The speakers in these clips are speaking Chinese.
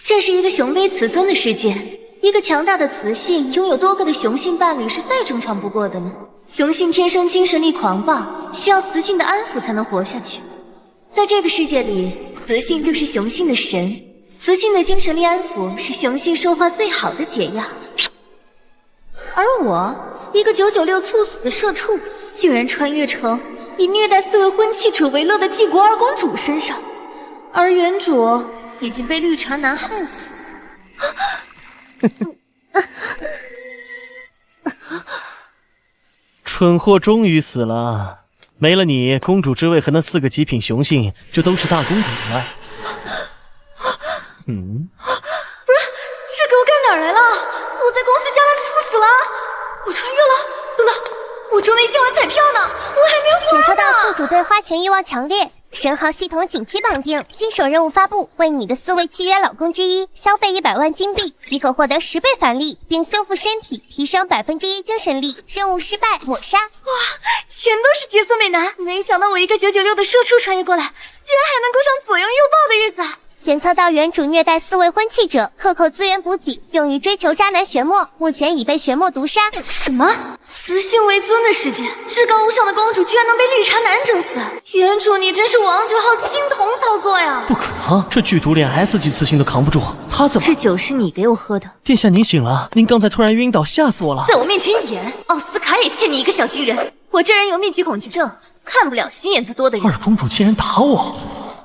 这是一个雄卑雌尊的世界，一个强大的雌性拥有多个的雄性伴侣是再正常不过的了。雄性天生精神力狂暴，需要雌性的安抚才能活下去。在这个世界里，雌性就是雄性的神，雌性的精神力安抚是雄性说话最好的解药。而我，一个996猝死的社畜，竟然穿越成以虐待4位婚契者为乐的帝国二公主身上，而原主已经被绿茶男害死。蠢货终于死了，没了你，公主之位和那4个极品雄性就都是大公主了。不是，这给我干哪儿来了？我在公司加班猝死了，我穿越了。等等，我中了1千万彩票呢，我还没有付完呢。检测到宿主对花钱欲望强烈，神号系统紧急绑定，新手任务发布，为你的4位契约老公之一消费100万金币即可获得10倍返利，并修复身体，提升1%精神力。任务失败抹杀。哇，全都是绝色美男！没想到我一个996的社畜穿越过来，居然还能过上左拥右抱的日子。检测到原主虐待4位婚契者，克扣资源补给，用于追求渣男玄墨，目前已被玄墨毒杀。什么？雌性为尊的世界，至高无上的公主居然能被绿茶男整死？原主你真是王者号青铜操作呀！不可能，这剧毒连 S 级雌性都扛不住，他怎么？这酒是你给我喝的。殿下您醒了，您刚才突然晕倒，吓死我了。在我面前演，奥斯卡也欠你一个小金人。我这人有密集恐惧症，看不了心眼子多的人。二公主竟然打我！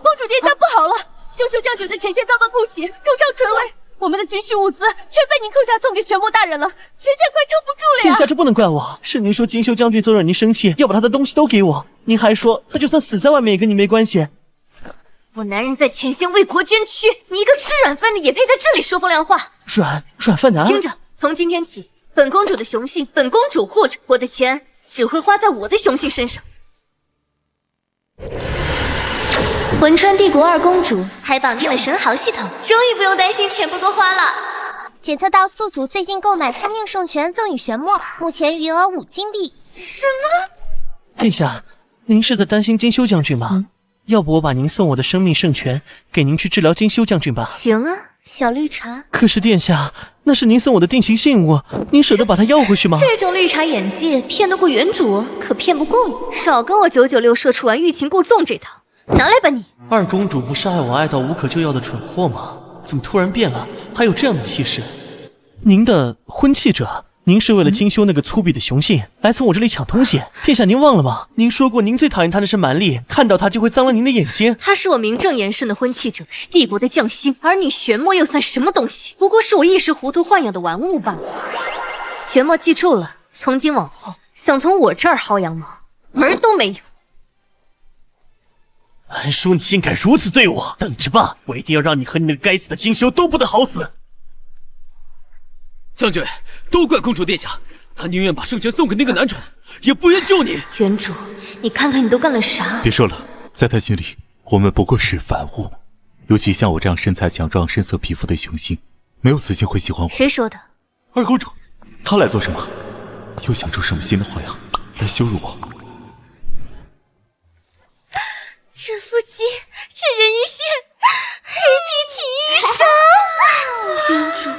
公主殿下不好了！救秀将军的前线遭到突袭，重伤垂危，我们的军需物资全被您扣下送给玄墨大人了，前线快撑不住了呀！殿下，这不能怪我，是您说金修将军奏让您生气，要把他的东西都给我，您还说他就算死在外面也跟你没关系。我男人在前线为国捐躯，你一个吃软饭的也配在这里说风凉话？软饭男，听着，从今天起，本公主的雄性，本公主护着，我的钱只会花在我的雄性身上。魂川帝国二公主还绑定了神豪系统，终于不用担心钱不够花了。检测到宿主最近购买生命圣泉赠与玄墨，目前余额5金币。什么？殿下，您是在担心金修将军吗？要不我把您送我的生命圣泉给您去治疗金修将军吧。行啊，小绿茶。可是殿下，那是您送我的定情信物，您舍得把它要回去吗？这种绿茶眼界骗得过原主，可骗不过你。少跟我996社畜玩欲擒故纵这套，拿来吧你。二公主不是爱我爱到无可救药的蠢货吗？怎么突然变了，还有这样的气势？您的婚契者，您是为了精修那个粗鄙的雄性来从我这里抢东西。殿下您忘了吗？您说过您最讨厌他的是蛮力，看到他就会脏了您的眼睛。他是我名正言顺的婚契者，是帝国的将星，而你玄墨又算什么东西？不过是我一时糊涂豢养的玩物罢了。玄墨记住了，从今往后想从我这儿薅羊毛，门儿都没有。安叔，你竟敢如此对我！等着吧，我一定要让你和你那个该死的金修都不得好死！将军，都怪公主殿下，她宁愿把圣泉送给那个男宠，也不愿救你。原主，你看看你都干了啥？别说了，在他心里，我们不过是凡物。尤其像我这样身材强壮、深色皮肤的雄性，没有雌性会喜欢我。谁说的？二公主，她来做什么？又想出什么新的花样来羞辱我？这腹肌，这人鱼线，黑皮体衣裳。原主，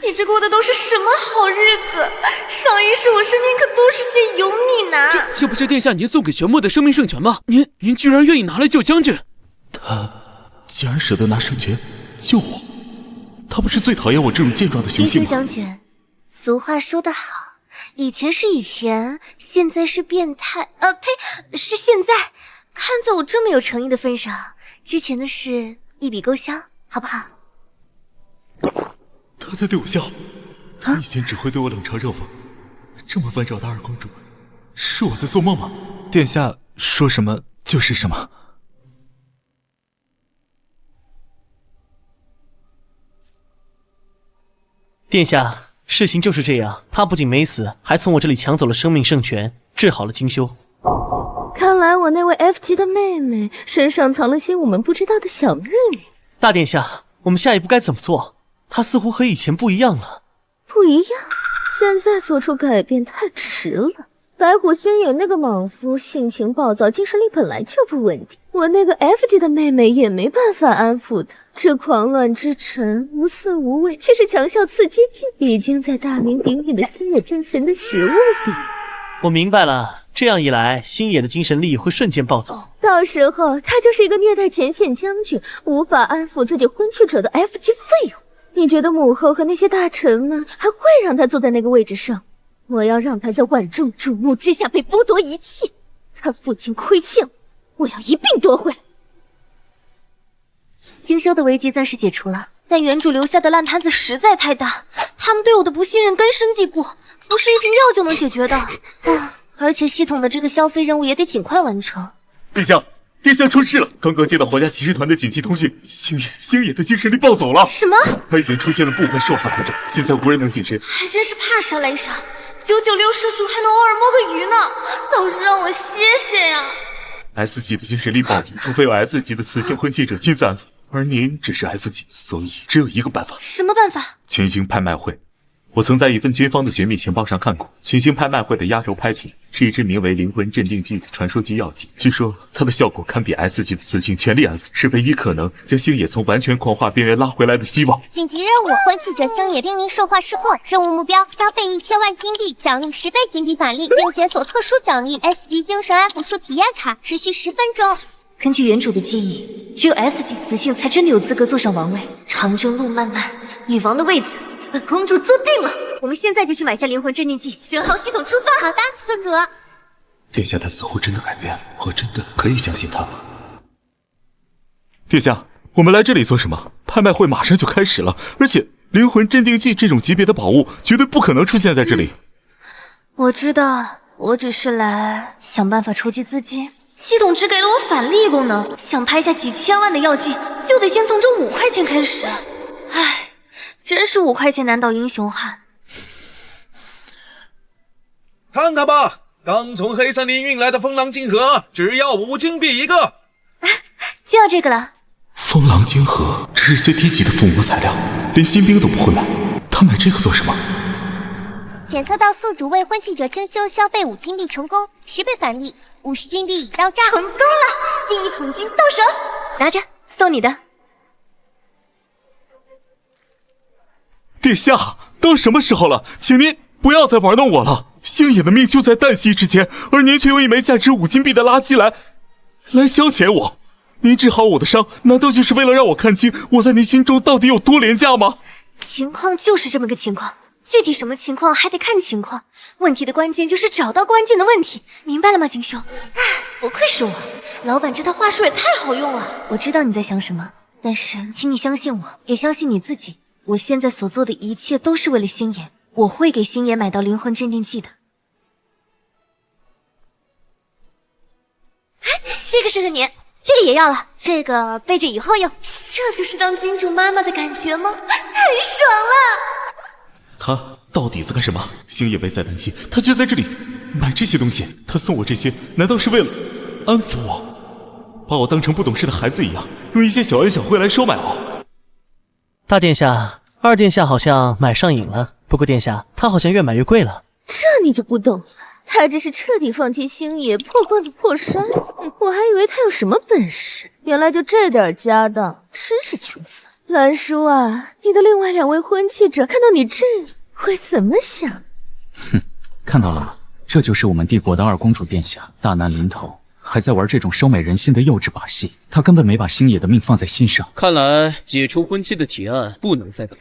你这过的都是什么好日子？上一世我身边可都是些油腻男。这不是殿下您送给玄墨的生命圣泉吗？您居然愿意拿来救将军？他竟然舍得拿圣泉救我，他不是最讨厌我这种健壮的雄性吗？金修将军，俗话说得好，以前是以前，现在是变态，呸，是现在。看在我这么有诚意的份上，之前的事一笔勾销，好不好？他在对我笑，他以前只会对我冷嘲热讽，这么温柔的二公主，是我在做梦吗？殿下说什么就是什么。殿下，事情就是这样，他不仅没死，还从我这里抢走了生命圣泉，治好了金修。看来我那位 F 级的妹妹身上藏了些我们不知道的小秘密。大殿下，我们下一步该怎么做？她似乎和以前不一样了。不一样？现在做出改变太迟了。白虎星野那个莽夫性情暴躁，精神力本来就不稳定，我那个 F 级的妹妹也没办法安抚他。这狂乱之臣无色无味，却是强效刺激剂，已经在大名鼎鼎的星野真神的食物里。我明白了，这样一来，星野的精神力会瞬间暴走，到时候他就是一个虐待前线将军，无法安抚自己婚戚者的 F 级废物。你觉得母后和那些大臣们还会让他坐在那个位置上？我要让他在万众瞩目之下被剥夺一切，他父亲亏欠我要一并夺回。丁修的危机暂时解除了，但原主留下的烂摊子实在太大，他们对我的不信任根深蒂固，不是一瓶药就能解决的。而且系统的这个消费任务也得尽快完成。殿下出事了！刚刚接到皇家骑士团的紧急通讯，星野的精神力暴走了。什么？他已经出现了部分受害特征，现在无人能近身。还真是怕啥来啥，996射出还能偶尔摸个鱼呢，倒是让我歇歇呀。S 级的精神力暴走，除非有 S 级的雌性婚戚者亲自安抚，而您只是 F 级，所以只有一个办法。什么办法？群星拍卖会。我曾在一份军方的绝密情报上看过，群星拍卖会的压轴拍品是一支名为灵魂镇定剂的传说级药剂，据说它的效果堪比 S 级的雌性全力安抚，是唯一可能将星野从完全狂化边缘拉回来的希望。紧急任务：婚戚者星野濒临受化失控，任务目标：消费1000万金币，奖励10倍金币返利，并解锁特殊奖励 S 级精神安抚术体验卡，持续10分钟。根据原主的记忆，只有 S 级雌性才真的有资格坐上王位。长征路漫漫，女王的位子本公主坐定了。我们现在就去买下灵魂镇定剂，神号系统出发。好的，宿主。殿下他似乎真的改变了，我真的可以相信他吗？殿下，我们来这里做什么？拍卖会马上就开始了，而且灵魂镇定剂这种级别的宝物绝对不可能出现在这里。我知道，我只是来想办法筹集资金。系统只给了我返利功能，想拍下几千万的药剂，就得先从这5块钱开始。唉，真是5块钱难倒英雄汉。看看吧，刚从黑森林运来的风狼金盒，只要5金币一个。就要这个了。风狼金盒，这是最低级的附魔材料，连新兵都不会买，他买这个做什么？检测到宿主为婚戚者精修，消费5金币成功，10倍返利，50金币已到账。成功了，第1桶金到手，拿着，送你的。殿下，都什么时候了，请您不要再玩弄我了。星野的命就在旦夕之间，而您却用一枚价值5金币的垃圾来消遣我。您治好我的伤，难道就是为了让我看清我在您心中到底有多廉价吗？情况就是这么个情况，具体什么情况还得看情况。问题的关键就是找到关键的问题，明白了吗，锦绣？唉，不愧是我，老板这套话术也太好用了。我知道你在想什么，但是请你相信我，也相信你自己。我现在所做的一切都是为了星野，我会给星野买到灵魂镇定剂的。这个适合你，这个也要了，这个备着以后用。这就是当金主妈妈的感觉吗？太爽了！他到底在干什么？星野危在旦夕，他却在这里买这些东西。他送我这些，难道是为了安抚我，把我当成不懂事的孩子一样，用一些小恩小惠来收买我？大殿下，二殿下好像买上瘾了。不过殿下，他好像越买越贵了。这你就不懂了，他这是彻底放弃星野，破罐子破摔。我还以为他有什么本事，原来就这点家当，真是穷酸。兰叔啊，你的另外2位婚戚者看到你这会怎么想？哼，看到了吗？这就是我们帝国的2公主殿下，大难临头还在玩这种收买人心的幼稚把戏，他根本没把星野的命放在心上。看来解除婚期的提案不能再等。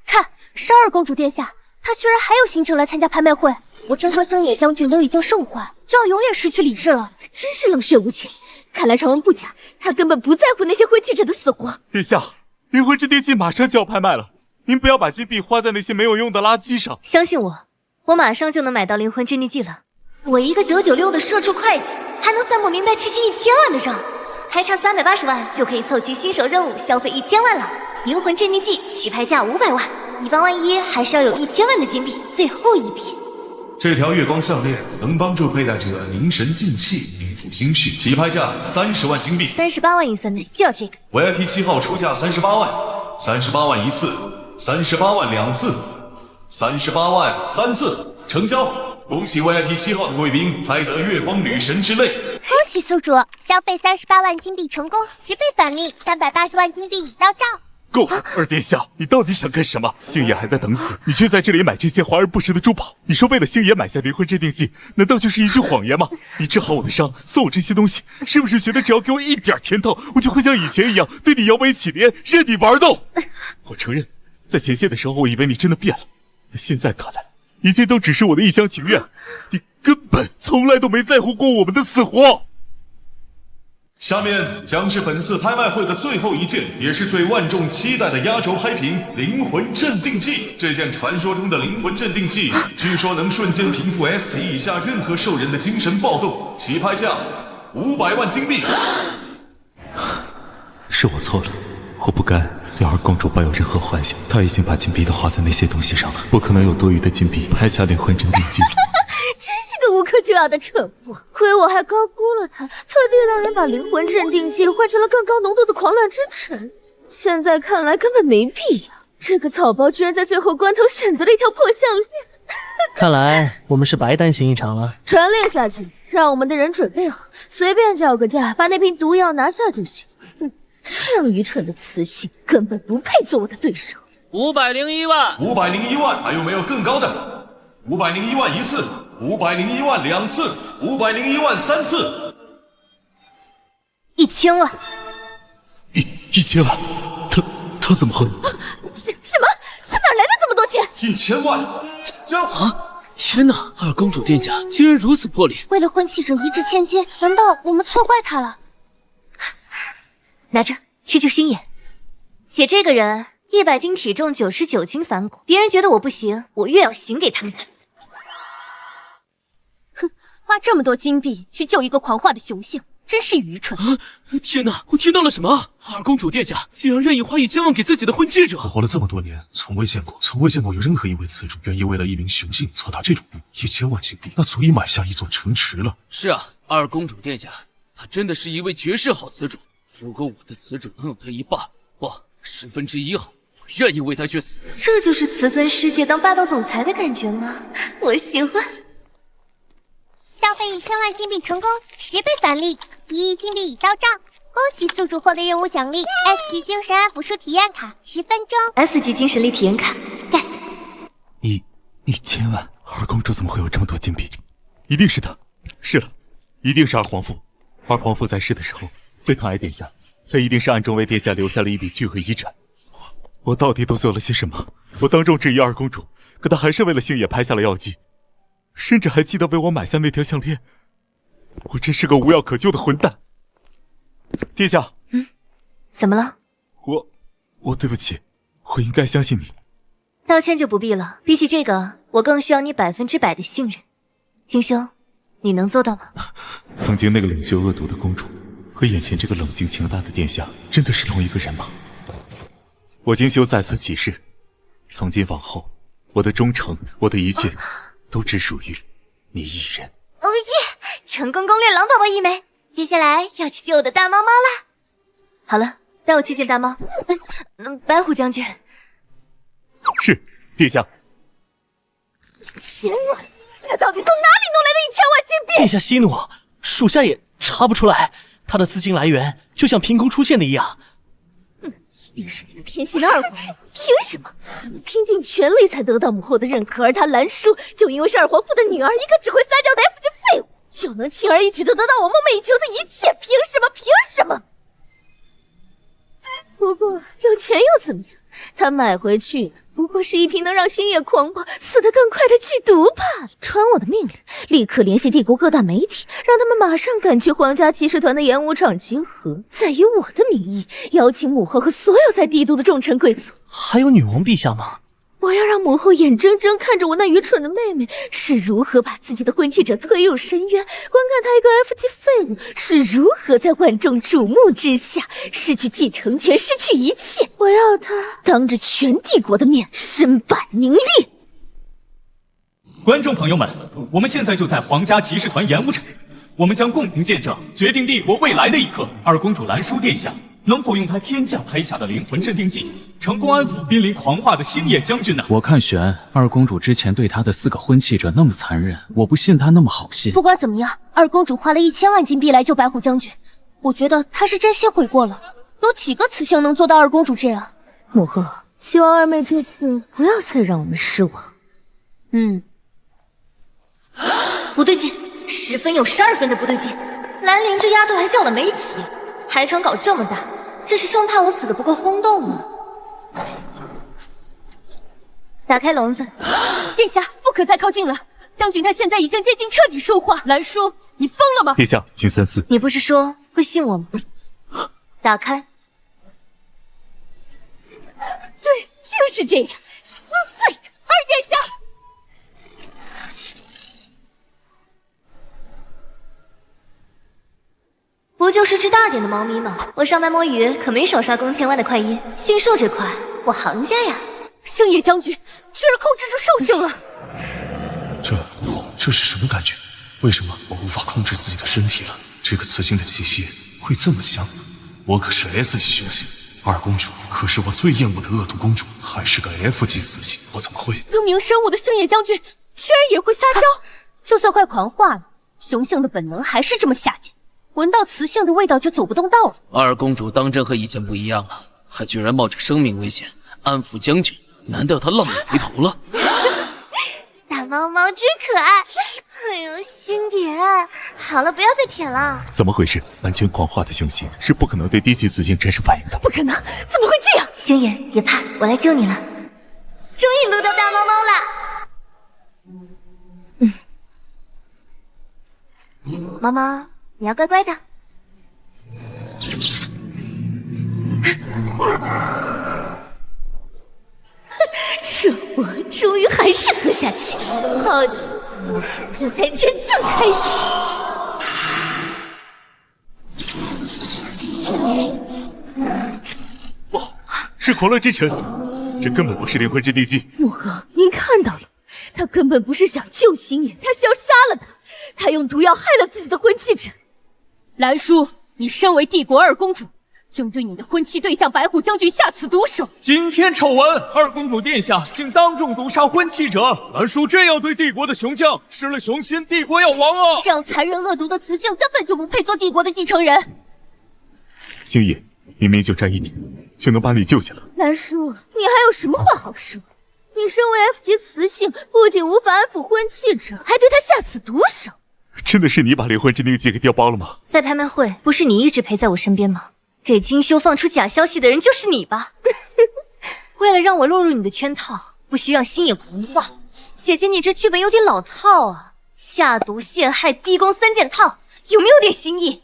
看，是2公主殿下，她居然还有心情来参加拍卖会。我听说星野将军都已经受坏，就要永远失去理智了，真是冷血无情。看来传闻不假，他根本不在乎那些婚戚者的死活。殿下，灵魂镇定剂马上就要拍卖了，您不要把金币花在那些没有用的垃圾上。相信我，我马上就能买到灵魂镇定剂了。我一个996的社畜会计，还能算不明白区区1000万的账，还差380万就可以凑齐新手任务，消费1000万了。灵魂镇定剂起拍价500万，以防万一，还是要有1000万的金币，最后一笔。这条月光项链能帮助佩戴者凝神静气，平复心绪，起拍价30万金币，38万预算内就要这个。VIP 7号出价38万，38万一次，38万2次，38万3次，成交。恭喜 VIP 7号的贵宾拍得月光女神之泪。恭喜宿主，消费38万金币成功，10倍返利，380万金币已到账。够了，二殿下，你到底想干什么？星爷还在等死，你却在这里买这些华而不实的珠宝。你说为了星爷买下灵魂镇定剂，难道就是一句谎言吗？你治好我的伤，送我这些东西，是不是觉得只要给我一点甜头，我就会像以前一样对你摇尾乞怜，任你玩弄？我承认，在前线的时候，我以为你真的变了，但现在看来，一切都只是我的一厢情愿，你根本从来都没在乎过我们的死活。下面将是本次拍卖会的最后一件，也是最万众期待的压轴拍品——灵魂镇定剂。这件传说中的灵魂镇定剂，据说能瞬间平复 S 级以下任何兽人的精神暴动，起拍价500万金币。是我错了，我不该对二公主抱有任何幻想。她已经把金币都花在那些东西上了，不可能有多余的金币拍下灵魂镇定剂了。真是个无可救药的蠢物，亏我还高估了他，特地让人把灵魂镇定剂换成了更高浓度的狂乱之尘。现在看来根本没必要，这个草包居然在最后关头选择了一条破项链。看来我们是白担心一场了。传令下去，让我们的人准备好，随便叫个价，把那瓶毒药拿下就行。哼，这样愚蠢的雌性根本不配做我的对手。501万，501万，还有没有更高的？501万一次，501万2次，501万3次，1000万，1000万，他怎么会？什么？他哪来的这么多钱？1000万，这啊！天哪，二公主殿下竟然如此破脸！为了婚契者一掷千金，难道我们错怪他了？拿着去救星爷，写这个人100斤体重99斤反骨，别人觉得我不行，我越要行给他们看。哼，花这么多金币去救一个狂化的雄性，真是愚蠢！啊！天哪，我听到了什么？二公主殿下竟然愿意花1000万给自己的婚妻者！我活了这么多年，从未见过有任何一位雌主愿意为了一名雄性错打这种地。1000万金币，那足以买下一座城池了。是啊，二公主殿下，她真的是一位绝世好雌主。如果我的雌主能有她一半，不1/10好，我愿意为她去死。这就是雌尊师姐当霸道总裁的感觉吗？我喜欢。消费1000万金币成功，10倍返利，1亿金币已到账。恭喜宿主获得任务奖励 S 级精神安抚术体验卡，10分钟。S 级精神力体验卡 ，get。1000万，二公主怎么会有这么多金币？一定是她。是了，一定是二皇父。二皇父在世的时候最疼爱殿下，他一定是暗中为殿下留下了一笔巨额遗产。我到底都做了些什么？我当众质疑二公主，可她还是为了星野拍下了药剂，甚至还记得为我买下那条项链。我真是个无药可救的混蛋。殿下，怎么了？我对不起，我应该相信你。道歉就不必了，比起这个，我更需要你100%的信任。金修，你能做到吗？曾经那个冷血恶毒的公主和眼前这个冷静强大的殿下，真的是同一个人吗？我金修在此起誓，从今往后，我的忠诚，我的一切，都只属于你一人。哦耶！成功攻略狼宝宝一枚，接下来要去救我的大猫猫啦。好了，带我去见大猫。白虎将军。是，殿下。1000万，他到底从哪里弄来的1000万金币？殿下息怒，属下也查不出来，他的资金来源就像凭空出现的一样。一定是你们偏心的二皇父，凭什么？你拼尽全力才得到母后的认可，而他蓝叔就因为是二皇父的女儿，一个只会撒娇的 F 级废物，就能轻而易举的得到我梦寐以求的一切，凭什么？凭什么？不过有钱又怎么样？他买回去不过是一瓶能让星野狂暴死得更快的剧毒罢了。传我的命令，立刻联系帝国各大媒体，让他们马上赶去皇家骑士团的演武场集合，再以我的名义邀请母后和所有在帝都的重臣贵族。还有女王陛下吗？我要让母后眼睁睁看着我那愚蠢的妹妹是如何把自己的婚契者推入深渊，观看她一个 F 级废物是如何在万众瞩目之下失去继承权，失去一切。我要她当着全帝国的面身败名裂。观众朋友们，我们现在就在皇家骑士团演武场，我们将共同见证决定帝国未来的一刻。二公主蓝叔殿下能否用他天降拍下的灵魂镇定剂，成功安抚濒临狂化的星野将军呢？我看悬，二公主之前对他的4个婚契者那么残忍，我不信她那么好心。不管怎么样，二公主花了1000万金币来救白虎将军，我觉得她是真心悔过了。有几个雌性能做到二公主这样？母后，希望二妹这次不要再让我们失望。不对劲，10分有12分的不对劲。兰陵这丫头还叫了媒体，排场搞这么大，这是生怕我死的不够轰动吗？打开笼子。殿下不可再靠近了，将军他现在已经接近彻底兽化。兰叔，你疯了吗？殿下，请三思。你不是说会信我吗？打开。对，就是这样，撕碎的。二殿下。不就是只大点的猫咪吗？我上班摸鱼可没少刷工签外的快衣，驯兽这块我行家呀。星野将军居然控制住兽性了，这是什么感觉？为什么我无法控制自己的身体了？这个雌性的气息会这么香？我可是 S 级雄性，二公主可是我最厌恶的恶毒公主，还是个 F 级雌性，我怎么会？英明神武的星野将军居然也会撒娇，就算快狂化了，雄性的本能还是这么下贱。闻到雌性的味道就走不动道了。二公主当真和以前不一样了，还居然冒着生命危险安抚将军，难道她浪里回头了？大猫猫真可爱，哎呦，星爷，好了，不要再舔了。怎么回事？完全狂化的雄性是不可能对低级雌性产生反应的。不可能，怎么会这样？星爷，别怕，我来救你了。终于撸到大猫猫了。猫猫，你要乖乖的。这我终于还是喝下去，好奇，现在才真正开始。哇，是狂乱之城，这根本不是灵魂镇定剂。母后，您看到了，他根本不是想救星野，他是要杀了他，他用毒药害了自己的婚契者。兰叔，你身为帝国二公主，竟对你的婚期对象白虎将军下此毒手！惊天丑闻，二公主殿下竟当众毒杀婚契者，兰叔这样对帝国的雄将，失了雄心，帝国要亡啊！这样残忍恶毒的雌性根本就不配做帝国的继承人。星野，明明就差一点，就能把你救下了。兰叔，你还有什么话好说？你身为 F 级雌性，不仅无法安抚婚契者，还对他下此毒手。真的是你把灵魂镇定剂给调包了吗？在拍卖会，不是你一直陪在我身边吗？给金修放出假消息的人就是你吧？为了让我落入你的圈套，不惜让星野狂化，姐姐你这剧本有点老套啊！下毒、陷害、逼宫3件套，有没有点新意？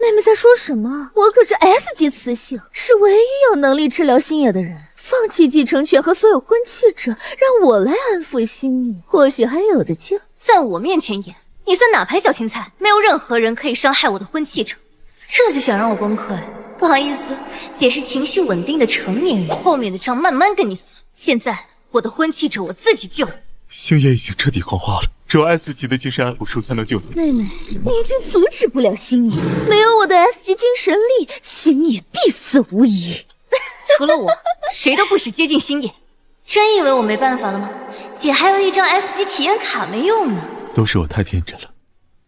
妹妹在说什么？我可是 S 级雌性，是唯一有能力治疗星野的人。放弃继承权和所有婚契者，让我来安抚星野，或许还有的救。在我面前演，你算哪盘小青菜？没有任何人可以伤害我的婚契者，这就想让我崩溃？不好意思，姐是情绪稳定的成年人，后面的账慢慢跟你算。现在我的婚契者我自己救。星野已经彻底狂化了，只有 S 级的精神安抚术才能救你。妹妹，你已经阻止不了星野，没有我的 S 级精神力，星野必死无疑。除了我，谁都不许接近星野。真以为我没办法了吗？姐还有一张 S 级体验卡没用呢。都是我太天真了，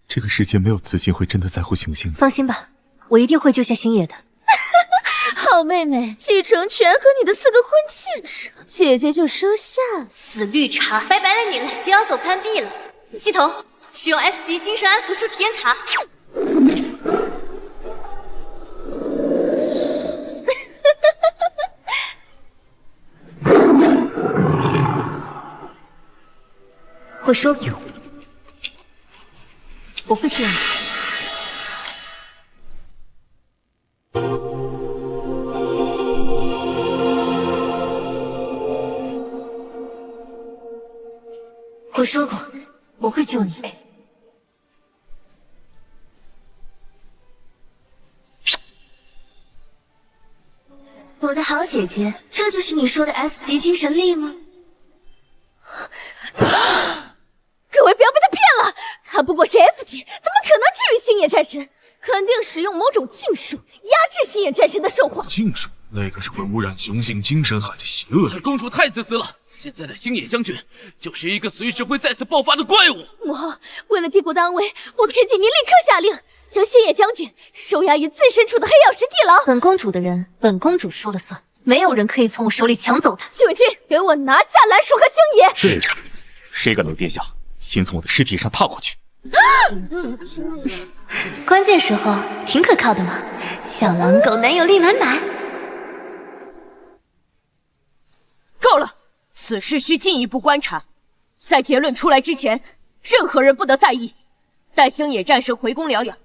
这个世界没有雌性会真的在乎雄性的。放心吧，我一定会救下星野的。好妹妹，继承权和你的4个婚契者，姐姐就收下了。死绿茶，拜拜了你了，就要走攀壁了。系统使用 S 级精神安抚术体验卡。我说过，我会救你。我说过，我会救你。我的好姐姐，这就是你说的 S 级精神力吗？各位不要被他骗了，他不过是 F 级，怎么可能治愈星野战神？肯定使用某种禁术压制星野战神的兽化。禁术，那个是会污染雄性精神海的邪恶的。公主太自私了，现在的星野将军就是一个随时会再次爆发的怪物。母后，为了帝国的安危，我恳请您立刻下令，将星野将军收押于最深处的黑曜石地牢。本公主的人，本公主说了算，没有人可以从我手里抢走他。禁卫军，给我拿下蓝树和星野！对的，谁敢动殿下，先从我的尸体上踏过去。关键时候挺可靠的嘛，小狼狗男友力满满。够了，此事需进一步观察，在结论出来之前，任何人不得在意。待星野战神回宫疗养，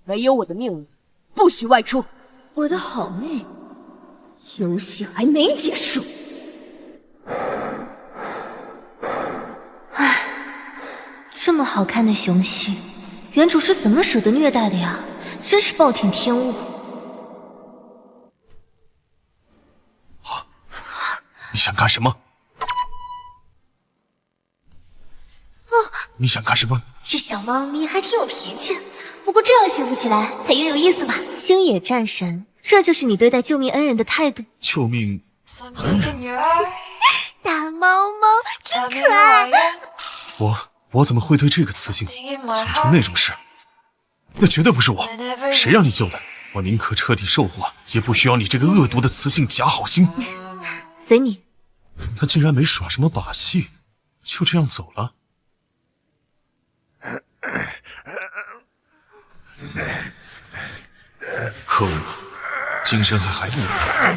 没有我的命令，不许外出。我的好妹，游戏还没结束。唉，这么好看的雄性，原主是怎么舍得虐待的呀？真是暴殄天物。你想干什么？你想干什么？这小猫咪还挺有脾气，不过这样驯服起来才更有意思吧？星野战神，这就是你对待救命恩人的态度？救命恩人？大猫猫真可爱。我怎么会对这个雌性做出那种事？那绝对不是我，谁让你救的？我宁可彻底兽化，也不需要你这个恶毒的雌性假好心。随你。他竟然没耍什么把戏，就这样走了。可恶，精神还不稳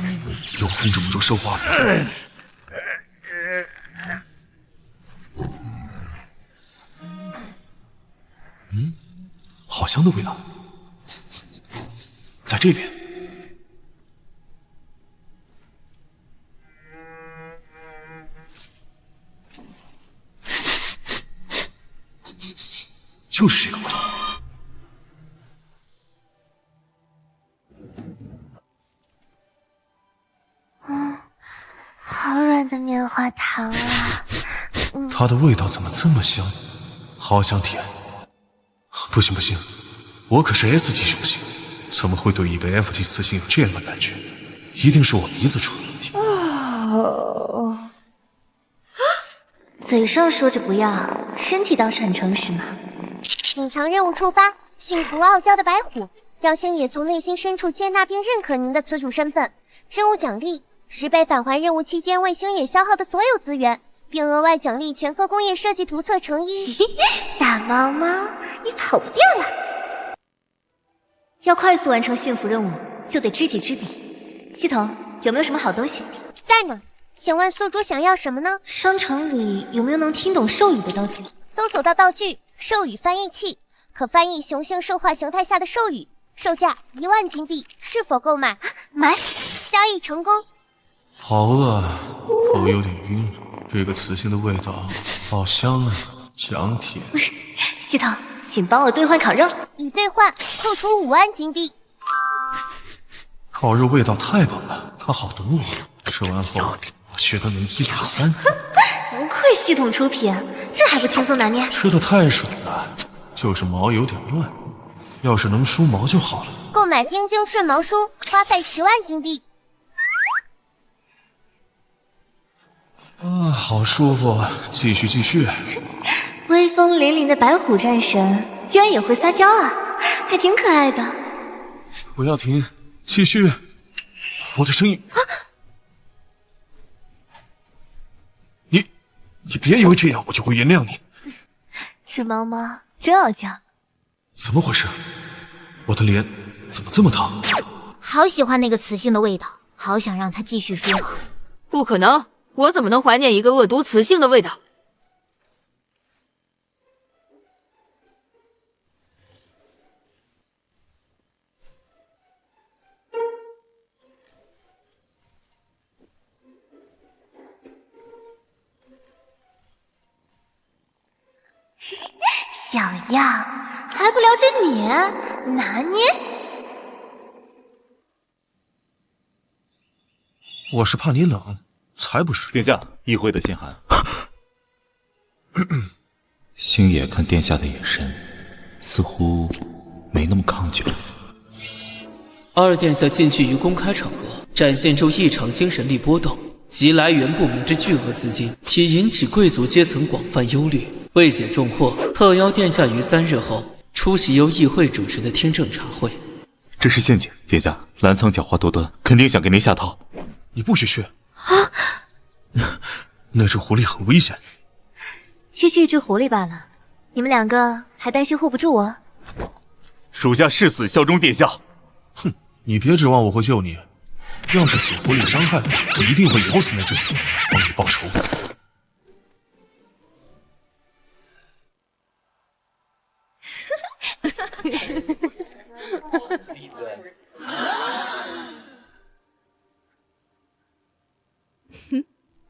定，又控制不住兽化了。好香的味道，在这边。就是这个味道。好软的棉花糖啊！它的味道怎么这么香？好想舔。不行不行，我可是 S 级雄性，怎么会对一个 F 级雌性有这样的感觉？一定是我鼻子出了问题。嘴上说着不要，身体倒是很诚实嘛。隐藏任务触发，驯服傲娇的白虎，让星野从内心深处接纳并认可您的雌主身份。任务奖励10倍返还任务期间为星野消耗的所有资源，并额外奖励全科工业设计图册成衣。大猫猫，你跑不掉了！要快速完成驯服任务，就得知己知彼。系统有没有什么好东西？在呢，请问宿主想要什么呢？商场里有没有能听懂兽语的道具？搜索到道具兽语翻译器，可翻译雄性兽化形态下的兽语，售价1万金币，是否购买？买，交易成功。好饿啊，头有点晕。这个雌性的味道好香啊，香甜。系统，请帮我兑换烤肉。已兑换，扣除5万金币。烤肉味道太棒了，它好毒哦。吃完后我觉得能1打3。不愧系统出品，这还不轻松拿捏？吃的太爽了，就是毛有点乱，要是能梳毛就好了。购买冰晶顺毛梳，花费10万金币。啊，好舒服啊！继续。威风凛凛的白虎战神居然也会撒娇啊，还挺可爱的。不要停，继续。我的声音，你别以为这样我就会原谅你。这猫猫真傲娇。怎么回事？我的脸怎么这么烫？好喜欢那个雌性的味道，好想让它继续说。不可能，我怎么能怀念一个恶毒雌性的味道？小样，还不了解你？拿捏？我是怕你冷，才不是。殿下，议会的信函。星野看殿下的眼神，似乎没那么抗拒。二殿下进去于公开场合，展现出异常精神力波动及来源不明之巨额资金，已引起贵族阶层广泛忧虑。为解重祸，特邀殿下于3日后出席由议会主持的听政茶会。这是陷阱，殿下，澜沧狡猾多端，肯定想给您下套。你不许去啊！那只狐狸很危险。区区一只狐狸罢了，你们2个还担心护不住我？属下誓死效忠殿下。哼，你别指望我会救你。要是死狐狸伤害我一定会咬死那只死，帮你报仇。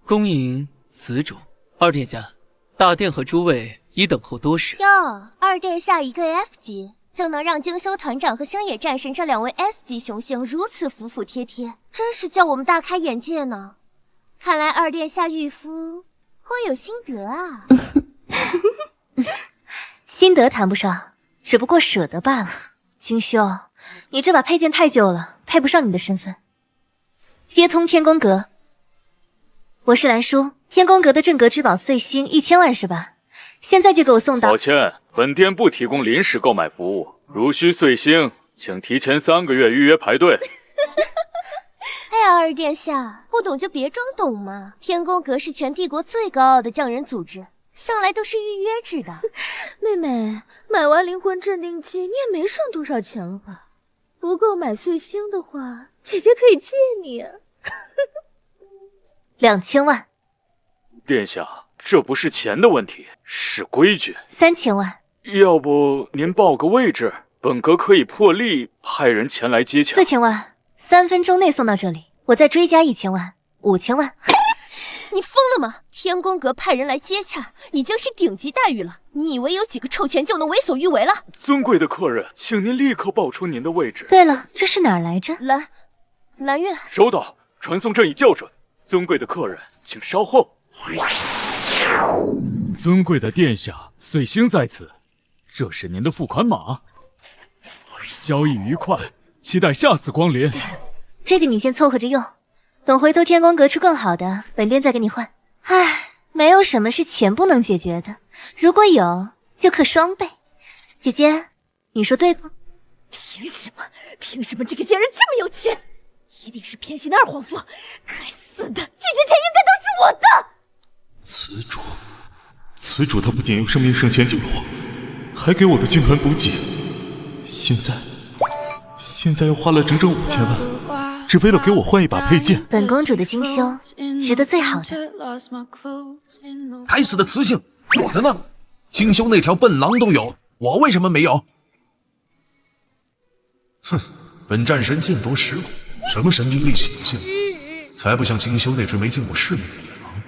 恭迎子主。二殿下，大殿和诸位已等候多时。哟，二殿下一个 F 级就能让精修团长和星野战神这2位 S 级雄性如此服服帖帖，真是叫我们大开眼界呢。看来二殿下御夫颇有心得啊。心得谈不上，只不过舍得罢了。金修，你这把佩剑太旧了，配不上你的身份。接通天宫阁。我是兰叔，天宫阁的镇阁之宝碎星1000万是吧？现在就给我送到。抱歉，本店不提供临时购买服务，如需碎星，请提前3个月预约排队。哎呀，二殿下，不懂就别装懂嘛。天宫阁是全帝国最高傲的匠人组织，向来都是预约制的。妹妹，买完灵魂镇定剂你也没剩多少钱了吧？不够买碎星的话，姐姐可以借你啊。2000万。殿下，这不是钱的问题，是规矩。3000万。要不您报个位置，本阁可以破例派人前来接洽。4000万，3分钟内送到这里，我再追加1000万，5000万。你疯了吗？天宫阁派人来接洽，已经是顶级待遇了。你以为有几个臭钱就能为所欲为了？尊贵的客人，请您立刻报出您的位置。对了，这是哪儿来着？蓝月。收到，传送阵已校准。尊贵的客人，请稍后。尊贵的殿下，碎星在此，这是您的付款码。交易愉快，期待下次光临。这个你先凑合着用，等回头天宫阁出更好的，本店再给你换。唉，没有什么是钱不能解决的，如果有，就可双倍。姐姐，你说对不？凭什么？凭什么这个贱人这么有钱？一定是偏心的二皇夫！该死的，这些钱应该都是我的。此主他不仅用生命圣泉救了我，还给我的军团补给。现在又花了整整5000万，只为了给我换一把佩剑。本公主的精修，值得最好的。该死的雌性，我的呢？精修那条笨狼都有，我为什么没有？哼，本战神剑夺10股，什么神兵利器有限，才不像精修那只没见过世面的野狼，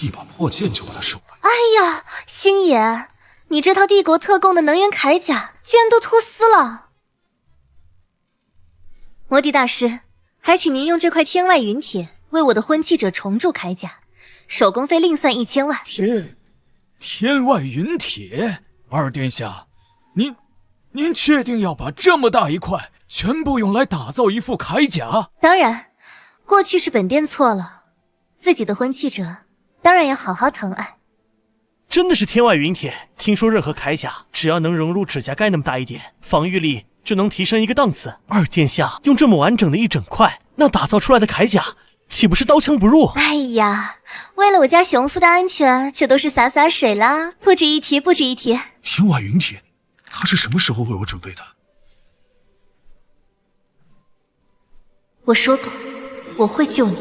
一把破剑就把他收买。哎呀，星爷，你这套帝国特供的能源铠甲居然都脱丝了！魔帝大师，还请您用这块天外云铁为我的婚契者重铸铠甲，手工费另算1000万。天外云铁，二殿下，您确定要把这么大一块全部用来打造一副铠甲？当然，过去是本店错了，自己的婚契者当然要好好疼爱。真的是天外云铁，听说任何铠甲只要能融入指甲盖那么大一点，防御力就能提升一个档次。二殿下用这么完整的一整块，那打造出来的铠甲岂不是刀枪不入？哎呀，为了我家雄父的安全，这都是洒水啦，不值一提，不值一提。天外云铁，他是什么时候为我准备的？我说过，我会救你。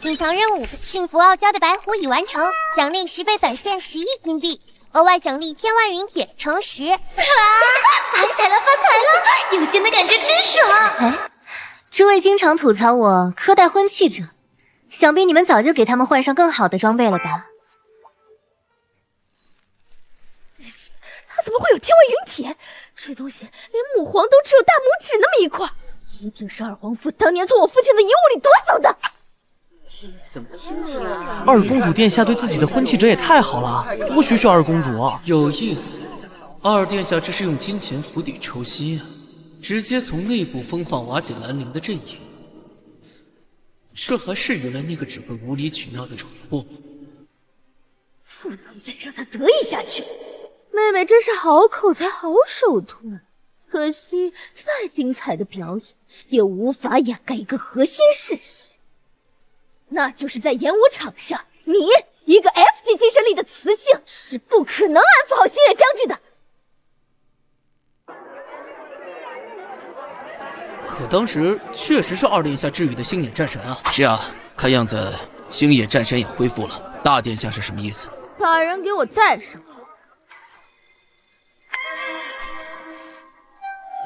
隐藏任务：驯服傲娇的白虎已完成，奖励10倍返现10亿金币，额外奖励天外云铁乘10。发财了，发财了！有钱的感觉真爽！哎，诸位经常吐槽我苛待婚契者，想必你们早就给他们换上更好的装备了吧？他怎么会有天外云铁？这东西连母皇都只有大拇指那么一块，一定是二皇父当年从我父亲的遗物里夺走的。二公主殿下对自己的婚契者也太好了，多学学二公主。有意思，二殿下这是用金钱釜底抽薪啊，直接从内部分化瓦解兰陵的阵营。这还是原来那个只会无理取闹的蠢货。不能再让他得意下去。妹妹真是好口才，好手段。可惜，再精彩的表演也无法掩盖一个核心事实，那就是在演武场上，你一个 F 级精神力的雌性是不可能安抚好星野将军的。可当时确实是二殿下治愈的星野战神啊。是啊，看样子星野战神也恢复了。大殿下是什么意思？把人给我带上。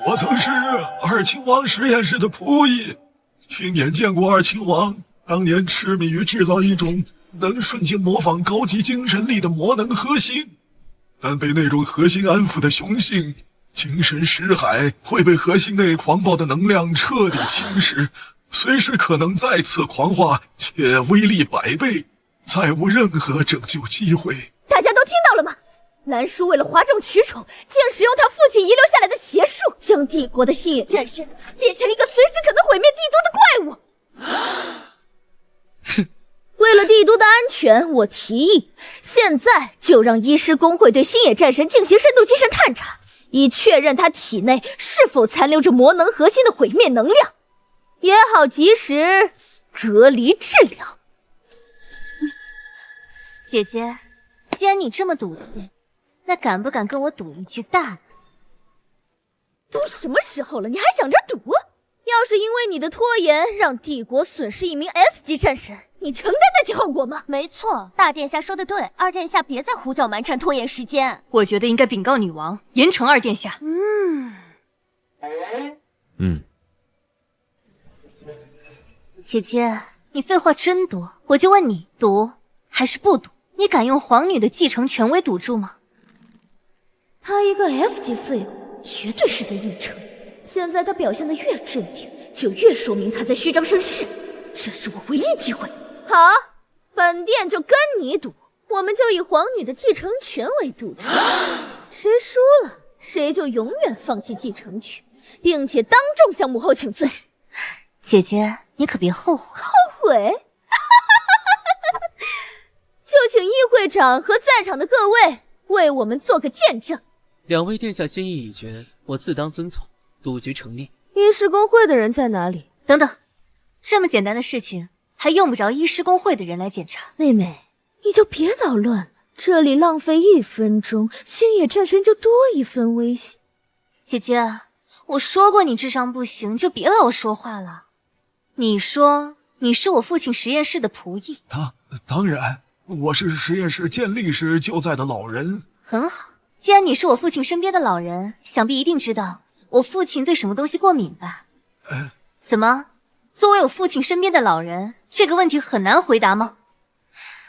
我曾是二亲王实验室的仆役，亲眼见过二亲王当年痴迷于制造一种能瞬间模仿高级精神力的魔能核心，但被那种核心安抚的雄性，精神识海会被核心内狂暴的能量彻底侵蚀，随时可能再次狂化，且威力100倍，再无任何拯救机会。大家都听到了吗？兰叔为了哗众取宠，竟使用他父亲遗留下来的邪术，将帝国的星野战神变成了一个随时可能毁灭帝都的怪物。为了帝都的安全，我提议现在就让医师公会对星野战神进行深度精神探查，以确认他体内是否残留着魔能核心的毁灭能量，也好及时隔离治疗。姐姐，既然你这么笃定，那敢不敢跟我赌一句大的？都什么时候了，你还想着赌？要是因为你的拖延让帝国损失一名 S 级战神，你承担得起后果吗？没错，大殿下说的对，二殿下别再胡搅蛮缠拖延时间。我觉得应该禀告女王，严惩二殿下。姐姐，你废话真多，我就问你，赌还是不赌？你敢用皇女的继承权为赌注吗？他一个 F 级废物，绝对是在硬撑。现在他表现得越镇定，就越说明他在虚张声势。这是我唯一机会。好，本殿就跟你赌，我们就以皇女的继承权为赌注，谁输了，谁就永远放弃继承权，并且当众向母后请罪。姐姐，你可别后悔。后悔？就请议会长和在场的各位为我们做个见证。两位殿下心意已决，我自当遵从。赌局成立。医师公会的人在哪里？等等，这么简单的事情还用不着医师公会的人来检查。妹妹，你就别捣乱了，这里浪费1分钟，星野战神就多一分危险。姐姐，我说过你智商不行，就别老说话了。你说你是我父亲实验室的仆役？当然，我是实验室建立时就在的老人。很好，既然你是我父亲身边的老人，想必一定知道我父亲对什么东西过敏吧？怎么，作为我父亲身边的老人，这个问题很难回答吗？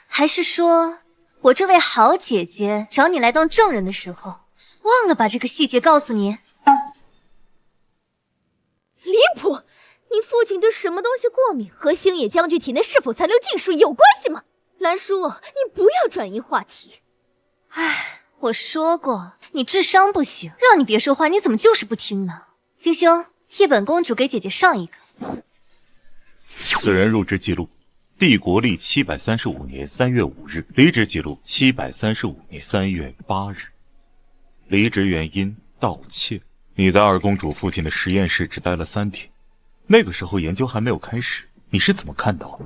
还是说我这位好姐姐找你来当证人的时候，忘了把这个细节告诉你？离谱！你父亲对什么东西过敏，和星野将军体内是否残留禁术有关系吗？兰叔，你不要转移话题。唉，我说过你智商不行，让你别说话，你怎么就是不听呢？星星，替本公主给姐姐上一个。此人入职记录：帝国历735年3月5日，离职记录735年3月8日，离职原因盗窃。你在二公主父亲的实验室只待了3天，那个时候研究还没有开始，你是怎么看到的？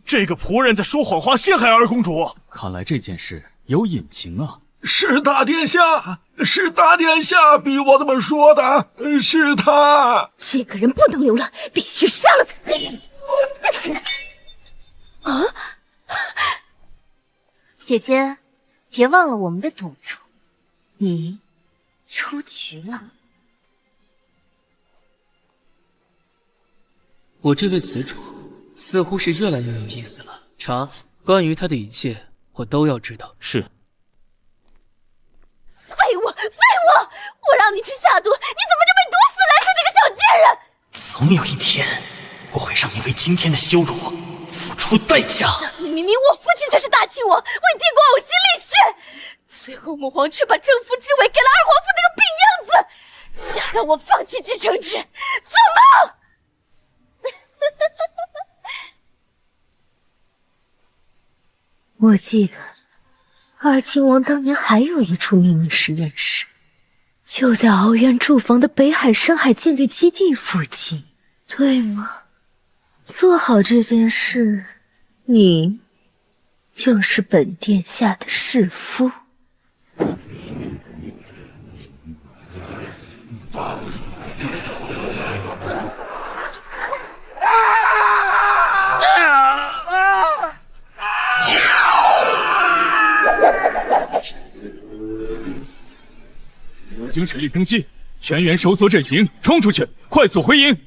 这个仆人在说谎话，陷害二公主。看来这件事有隐情啊！是大殿下，是大殿下逼我这么说的，是他。这个人不能留了，必须杀了他！啊！姐姐，别忘了我们的赌注，你出局了。我这位词主似乎是越来越有意思了。查，关于他的一切，我都要知道。是。废物！我让你去下毒，你怎么就被毒死了？是这个小贱人！总有一天，我会让你为今天的羞辱付出代价。明明我父亲才是大亲王，为帝国呕心沥血，最后母皇却把正夫之位给了二皇夫那个病样子，想让我放弃继承权，做梦！我记得二亲王当年还有一处秘密实验室，就在敖渊驻防的北海深海舰队基地附近，对吗？做好这件事，你就是本殿下的弑夫。精神力登基，全员收缩阵型，冲出去，快速回营！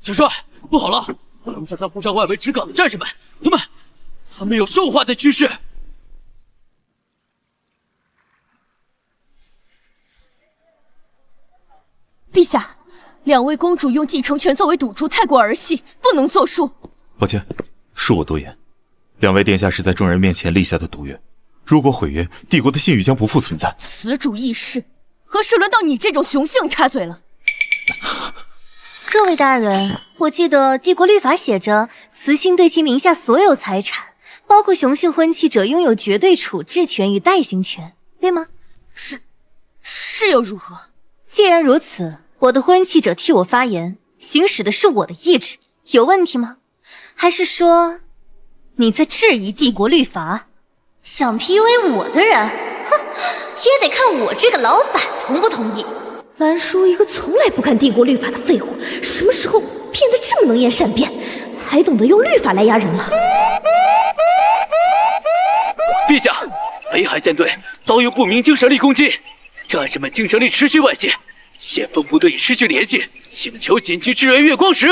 小帅，不好了！龙家在护罩外围直岗的战士们，他们有受化的趋势。陛下，两位公主用继承权作为赌注，太过儿戏，不能作数。抱歉，恕我多言。两位殿下是在众人面前立下的赌约，如果毁约，帝国的信誉将不复存在。此主易事，何时轮到你这种雄性插嘴了？这位大人，我记得帝国律法写着，雌性对其名下所有财产，包括雄性婚契者，拥有绝对处置权与代行权，对吗？是又如何？既然如此，我的婚契者替我发言，行使的是我的意志，有问题吗？还是说，你在质疑帝国律法？想 PUA 我的人，哼，也得看我这个老板同不同意。兰叔一个从来不看帝国律法的废物，什么时候变得这么能言善辩，还懂得用律法来压人了？陛下，北海舰队遭遇不明精神力攻击，战士们精神力持续外泄，先锋部队已失去联系，请求紧急支援月光石。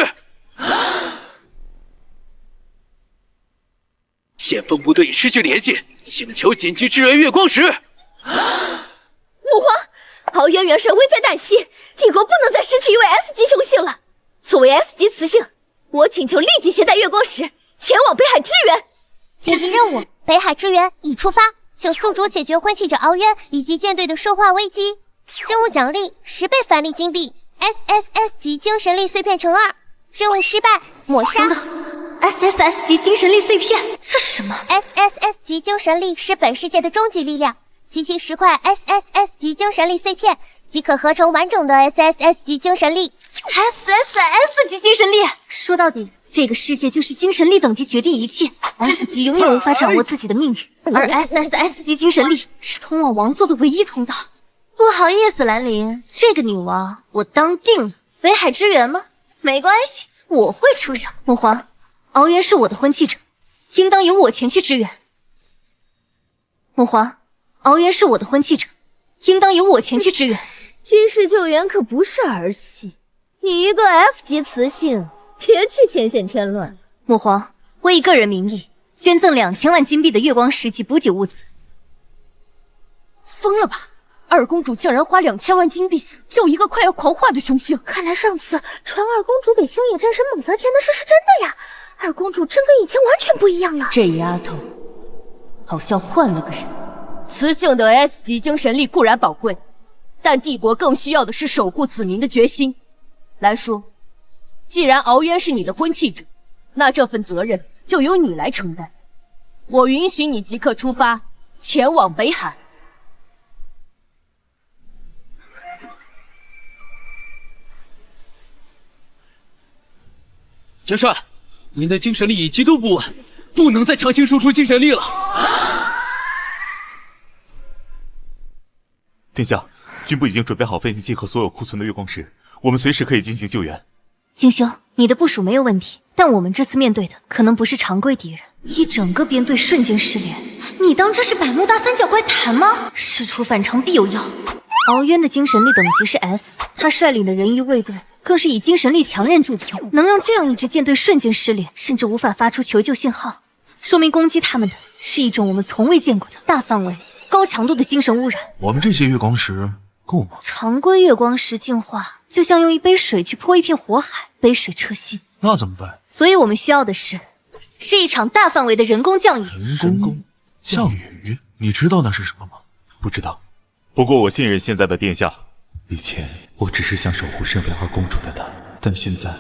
先锋部队已失去联系，请求紧急支援月光石。母皇，敖渊元帅危在旦夕，帝国不能再失去一位 S 级雄性了。作为 S 级雌性，我请求立即携带月光石前往北海支援。紧急任务：北海支援已出发，请宿主解决婚契者敖渊以及舰队的受化危机。任务奖励10倍返利金币 ，SSS 级精神力碎片乘2。任务失败，抹杀。SSS 级精神力碎片，这是什么 ？SSS 级精神力是本世界的终极力量，集齐10块 SSS 级精神力碎片，即可合成完整的 SSS 级精神力。SSS 级精神力，说到底，这个世界就是精神力等级决定一切 ，F 级永远无法掌握自己的命运，而 SSS 级精神力是通往王座的唯一通道。不好意思，兰陵，这个女王我当定了。北海支援吗？没关系，我会出手。母皇，敖渊是我的婚契者，应当由我前去支援。母皇，敖渊是我的婚契者，应当由我前去支援。军事救援可不是儿戏，你一个 F 级雌性，别去牵线添乱。母皇，我以个人名义捐赠2000万金币的月光石及补给物资。疯了吧？二公主竟然花2000万金币救一个快要狂化的雄性！看来上次传二公主给星野战神猛泽钱的事是真的呀！二公主真跟以前完全不一样了。这丫头好像换了个人。雌性的 S 级精神力固然宝贵，但帝国更需要的是守护子民的决心。兰叔，既然敖渊是你的婚契者，那这份责任就由你来承担。我允许你即刻出发，前往北海。元帅，您的精神力已极度不稳，不能再强行输出精神力了。殿下，军部已经准备好飞行器和所有库存的月光石，我们随时可以进行救援。锦绣，你的部署没有问题，但我们这次面对的可能不是常规敌人，一整个编队瞬间失联，你当这是百慕大三角怪谈吗？事出反常必有妖。敖渊的精神力等级是 S， 他率领的人鱼卫队更是以精神力强韧著称，能让这样一支舰队瞬间失联，甚至无法发出求救信号，说明攻击他们的是一种我们从未见过的大范围、高强度的精神污染。我们这些月光石够吗？常规月光石净化就像用一杯水去泼一片火海，杯水车薪。那怎么办？所以我们需要的是一场大范围的人工降雨。人工降雨？你知道那是什么吗？不知道。不过我信任现在的殿下。以前我只是想守护身为二公主的她，但现在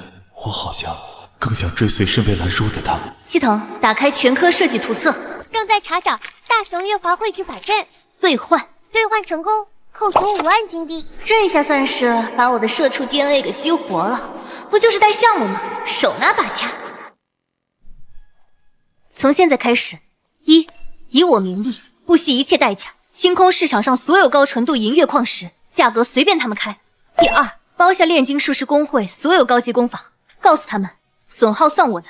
我好像更想追随身为兰叔的她。系统打开全科设计图册，正在查找大雄月华汇聚法阵，兑换成功，扣除5万金币。这下算是把我的社畜 DNA 给激活了，不就是带项目吗？手拿把掐。从现在开始，1. 以我名义，不惜一切代价清空市场上所有高纯度银月矿石，价格随便他们开。第2，包下炼金术士工会所有高级工坊，告诉他们损耗算我的。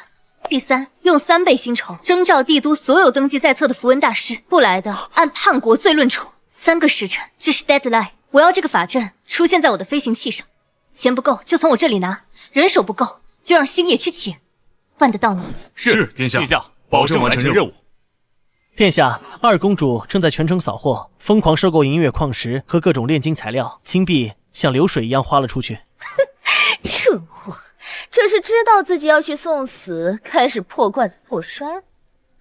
第3，用3倍薪酬征召帝都所有登记在册的符文大师，不来的按叛国罪论处。3个时辰，这是 deadline。我要这个法阵出现在我的飞行器上，钱不够就从我这里拿，人手不够就让星野去请，办得到吗？是，殿下，保证完成任务。殿下，二公主正在全城扫货，疯狂收购银月矿石和各种炼金材料，金币像流水一样花了出去。蠢货，这是知道自己要去送死，开始破罐子破摔。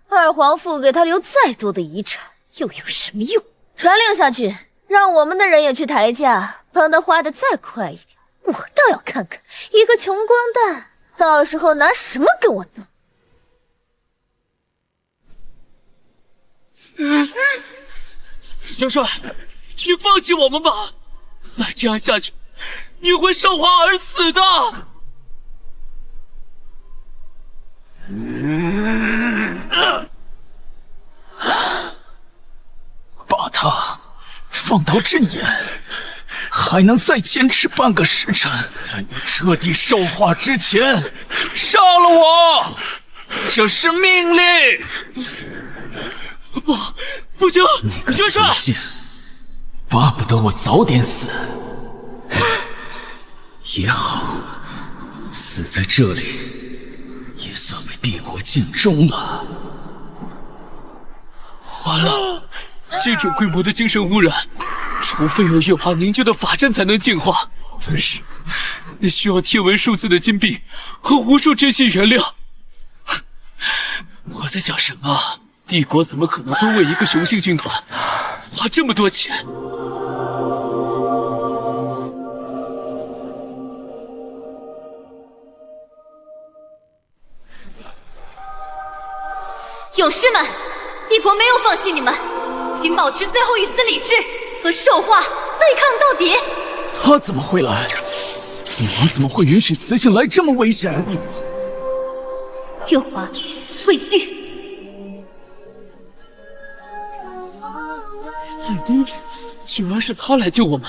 二皇父给他留再多的遗产，又有什么用？传令下去，让我们的人也去抬价，帮他花的再快一点。我倒要看看一个穷光蛋到时候拿什么跟我斗。元帅，你放弃我们吧！再这样下去，你会受花而死的。把他放到阵眼，还能再坚持半个时辰，在你彻底受化之前，杀了我！这是命令。不行，那个死线，巴不得我早点死也好，死在这里也算为帝国尽忠了。完了，这种规模的精神污染，除非有月华凝聚的法阵才能净化，但是那需要天文数字的金币和无数真心原料。我在想什么？帝国怎么可能会为一个雄性军团花这么多钱？勇士们，帝国没有放弃你们，请保持最后一丝理智，和兽化对抗到底。他怎么会来？帝王怎么会允许雌性来这么危险的地方？月华，畏惧。二公主，居然是她来救我们！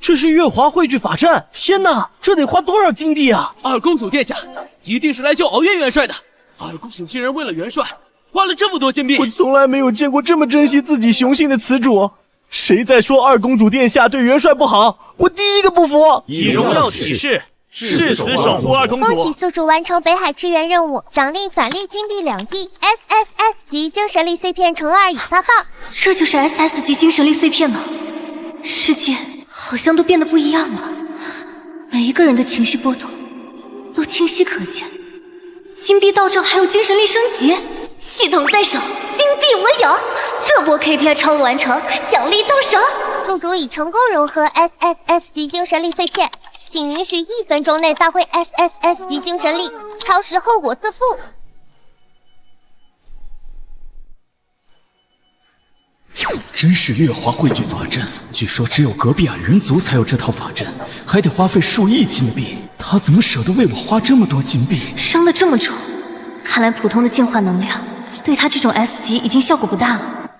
这是月华汇聚法阵！天哪，这得花多少金币啊！二公主殿下，一定是来救敖渊元帅的。二公主竟然为了元帅花了这么多金币！我从来没有见过这么珍惜自己雄性的雌主。谁在说二公主殿下对元帅不好？我第一个不服！以荣耀起誓，誓死守护二公主。恭喜宿主完成北海支援任务，奖励返利金币2亿 ，SSS 级精神力碎片乘2已发放。这就是 SS 级精神力碎片吗？世界好像都变得不一样了，每一个人的情绪波动都清晰可见。金币到账还有精神力升级，系统在手，金币我有，这波 KPI 超额完成，奖励到手。宿主已成功融合 SSS 级精神力碎片，请允许1分钟内发挥 SSS 级精神力，超时后果自负。真是月华汇聚法阵，据说只有隔壁矮人族才有这套法阵，还得花费数亿金币。他怎么舍得为我花这么多金币？伤得这么重，看来普通的净化能量对他这种 S 级已经效果不大了。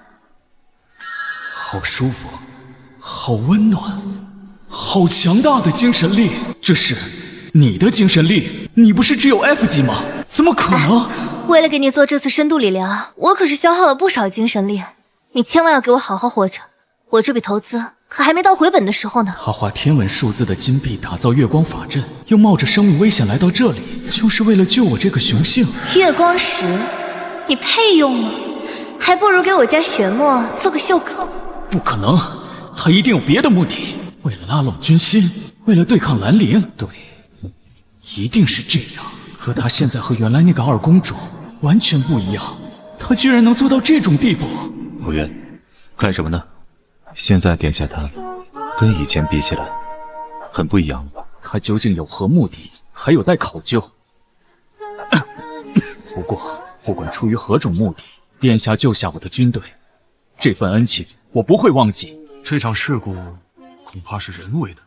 好舒服，好温暖，好强大的精神力。这是你的精神力？你不是只有 F 级吗？怎么可能？为了给你做这次深度理疗，我可是消耗了不少精神力。你千万要给我好好活着，我这笔投资可还没到回本的时候呢。他花天文数字的金币打造月光法阵，又冒着生命危险来到这里，就是为了救我这个雄性。月光石，你配用吗？还不如给我家玄墨做个袖口。不可能，他一定有别的目的，为了拉拢军心，为了对抗兰陵。对，一定是这样。可他现在和原来那个二公主完全不一样，他居然能做到这种地步。无缘，看什么呢？现在殿下他跟以前比起来，很不一样了吧？他究竟有何目的，还有待考究。不过，不管出于何种目的，殿下救下我的军队，这份恩情我不会忘记。这场事故恐怕是人为的。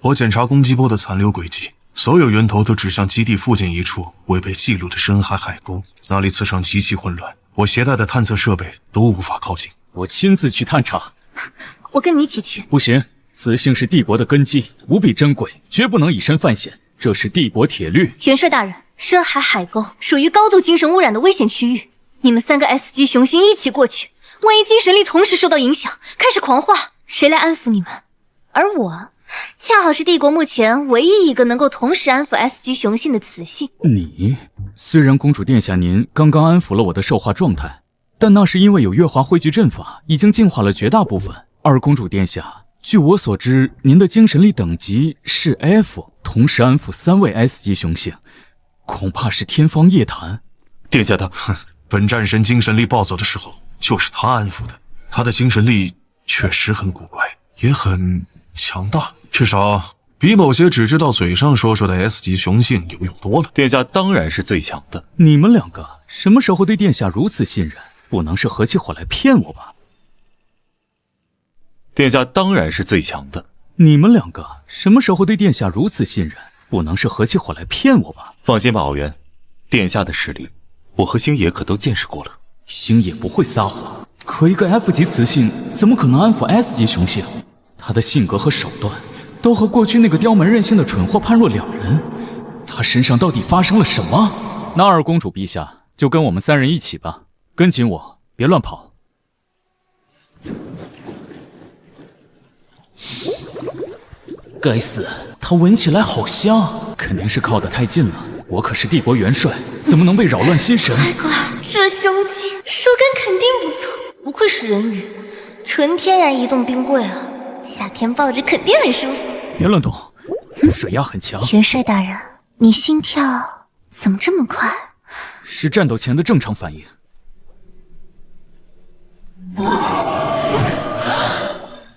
我检查攻击波的残留轨迹，所有源头都指向基地附近一处未被记录的深海海沟，那里磁场极其混乱，我携带的探测设备都无法靠近。我亲自去探查。我跟你一起去。不行，磁性是帝国的根基，无比珍贵，绝不能以身犯险，这是帝国铁律。元帅大人，深海海沟属于高度精神污染的危险区域，你们3个 S 级雄星一起过去，万一精神力同时受到影响，开始狂化，谁来安抚你们？而我恰好是帝国目前唯一一个能够同时安抚 S 级雄性的雌性。你虽然公主殿下您刚刚安抚了我的兽化状态，但那是因为有月华汇聚阵法已经净化了绝大部分。二公主殿下，据我所知，您的精神力等级是 F， 同时安抚3位 S 级雄性，恐怕是天方夜谭。殿下他，本战神精神力暴走的时候，就是他安抚的。他的精神力确实很古怪，也很强大，至少比某些只知道嘴上说说的 S 级雄性有用多了。殿下当然是最强的。你们2个什么时候对殿下如此信任？不能是合起伙来骗我吧？殿下当然是最强的。你们2个什么时候对殿下如此信任？不能是合起伙来骗我吧？放心吧，敖元，殿下的实力，我和星野可都见识过了。星野不会撒谎，可一个 F 级雌性怎么可能安抚 S 级雄性？他的性格和手段都和过去那个刁蛮任性的蠢货判若两人。他身上到底发生了什么？那二公主陛下就跟我们3人一起吧，跟紧我，别乱跑。该死，他闻起来好香，肯定是靠得太近了。我可是帝国元帅，怎么能被扰乱心神？乖，这胸肌手感肯定不错，不愧是人鱼，纯天然移动冰柜啊，夏天抱着肯定很舒服。别乱动，水压很强。元帅大人，你心跳怎么这么快？是战斗前的正常反应。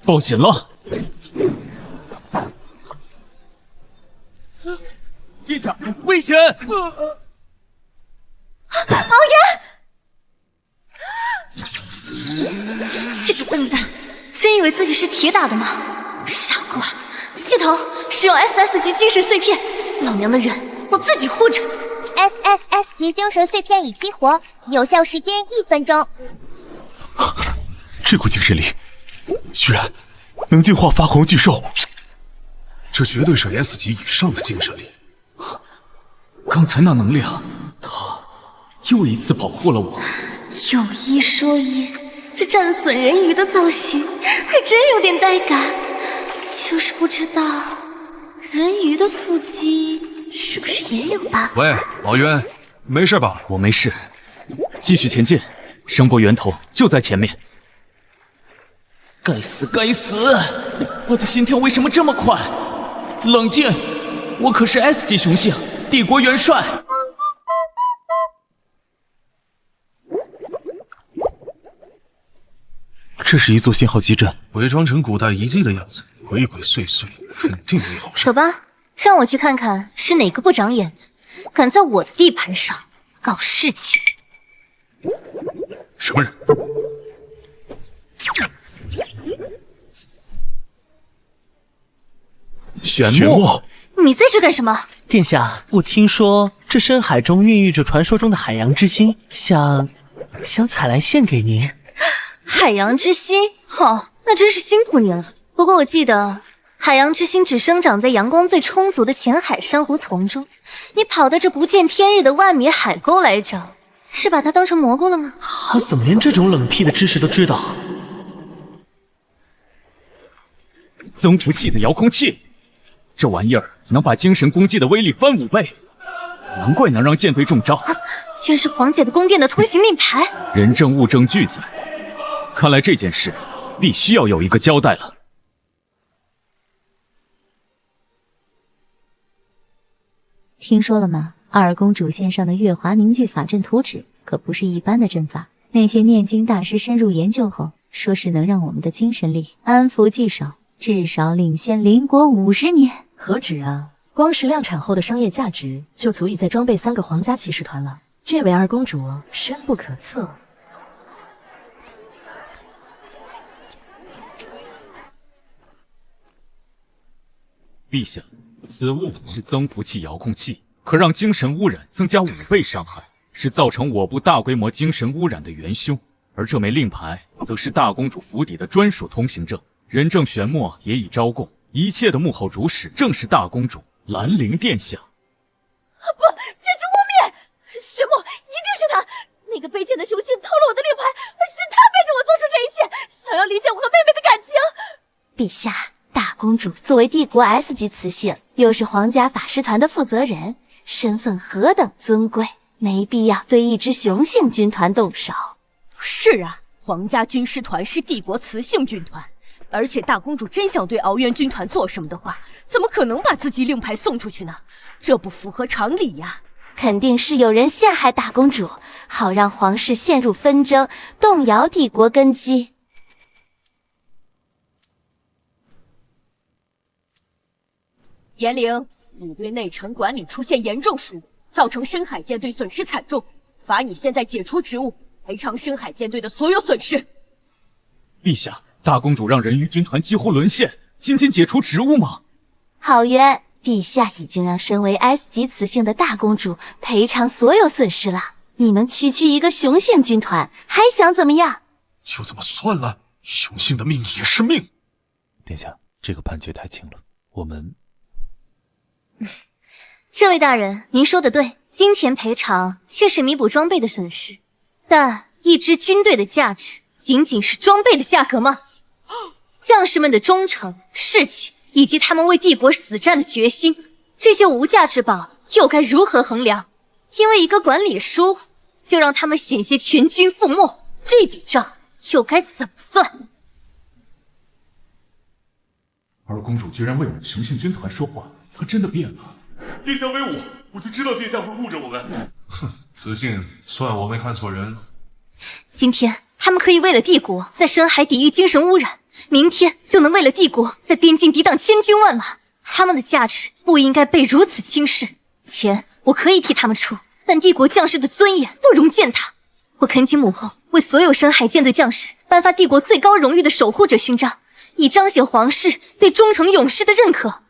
抱紧了。殿下，危险！敖元，这个笨蛋，真以为自己是铁打的吗？傻瓜！系统使用 SS 级精神碎片，老娘的人我自己护着。SSS 级精神碎片已激活，有效时间1分钟。这股精神力，居然能净化发狂巨兽！这绝对是 S 级以上的精神力。刚才那能量，他又一次保护了我。有一说一，这战损人鱼的造型还真有点带感，就是不知道人鱼的腹肌是不是也有 bug？ 喂，敖渊，没事吧？我没事，继续前进，声波源头就在前面。该死，该死！我的心跳为什么这么快？冷静，我可是 S 级雄性，帝国元帅。这是一座信号基站，伪装成古代遗迹的样子，鬼鬼祟祟，肯定没好事。走吧，让我去看看是哪个不长眼的，敢在我的地盘上搞事情。什么人？玄墨，你在这干什么？殿下，我听说这深海中孕育着传说中的海洋之心，想采来献给您。海洋之心？哦，那真是辛苦您了。不过我记得海洋之心只生长在阳光最充足的浅海珊瑚丛中，你跑到这不见天日的万米海沟来找，是把它当成蘑菇了吗？他怎么连这种冷僻的知识都知道？增幅器的遥控器，这玩意儿能把精神攻击的威力翻5倍，难怪能让舰队中招。居然是皇姐的宫殿的通行令牌，人证物证俱在，看来这件事必须要有一个交代了。听说了吗？二公主献上的月华凝聚法阵图纸可不是一般的阵法，那些念经大师深入研究后，说是能让我们的精神力安抚既少，至少领先邻国50年。何止啊！光是量产后的商业价值就足以再装备3个皇家骑士团了。这位二公主深不可测。陛下，此物是增幅器遥控器，可让精神污染增加5倍伤害，是造成我部大规模精神污染的元凶。而这枚令牌则是大公主府邸的专属通行证，人证玄墨也已招供，一切的幕后主使正是大公主兰陵殿下。不，这是污蔑！玄墨一定是他，那个卑贱的雄性偷了我的令牌，是他背着我做出这一切，想要离间我和妹妹的感情。陛下，大公主作为帝国 S 级雌性，又是皇家法师团的负责人，身份何等尊贵，没必要对一支雄性军团动手。是啊，皇家军师团是帝国雌性军团，而且大公主真想对敖渊军团做什么的话，怎么可能把自己令牌送出去呢？这不符合常理呀！肯定是有人陷害大公主，好让皇室陷入纷争，动摇帝国根基。严陵，你对内城管理出现严重失误，造成深海舰队损失惨重，罚你现在解除职务，赔偿深海舰队的所有损失。陛下，大公主让人鱼军团几乎沦陷，仅仅解除职务吗？郝渊，陛下已经让身为 S 级雌性的大公主赔偿所有损失了，你们区区一个雄性军团，还想怎么样？就这么算了？雄性的命也是命。殿下，这个判决太轻了，我们……这位大人，您说的对，金钱赔偿确实弥补装备的损失，但一支军队的价值仅仅是装备的价格吗？将士们的忠诚、士气，以及他们为帝国死战的决心，这些无价之宝又该如何衡量？因为一个管理疏忽，就让他们险些全军覆没，这笔账又该怎么算？二公主居然为我们雄性军团说话，她真的变了。殿下威武，我就知道殿下会护着我们。哼，此信算我没看错人。今天他们可以为了帝国在深海抵御精神污染，明天就能为了帝国在边境抵挡千军万马。他们的价值不应该被如此轻视。钱我可以替他们出，但帝国将士的尊严不容践踏。我恳请母后为所有深海舰队将士颁发帝国最高荣誉的守护者勋章，以彰显皇室对忠诚勇士的认可。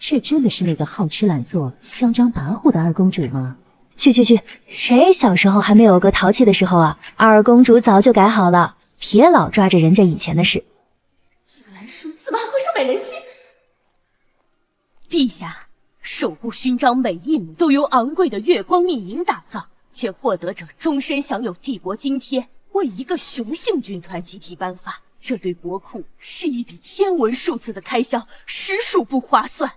这真的是那个好吃懒做、嚣张跋扈的二公主吗？去，谁小时候还没有个淘气的时候啊？二公主早就改好了，别老抓着人家以前的事。这个兰叔怎么还会是美人心？陛下，守护勋章每一枚都由昂贵的月光密银打造，且获得者终身享有帝国津贴，为一个雄性军团集体颁发，这对国库是一笔天文数字的开销，实属不划算。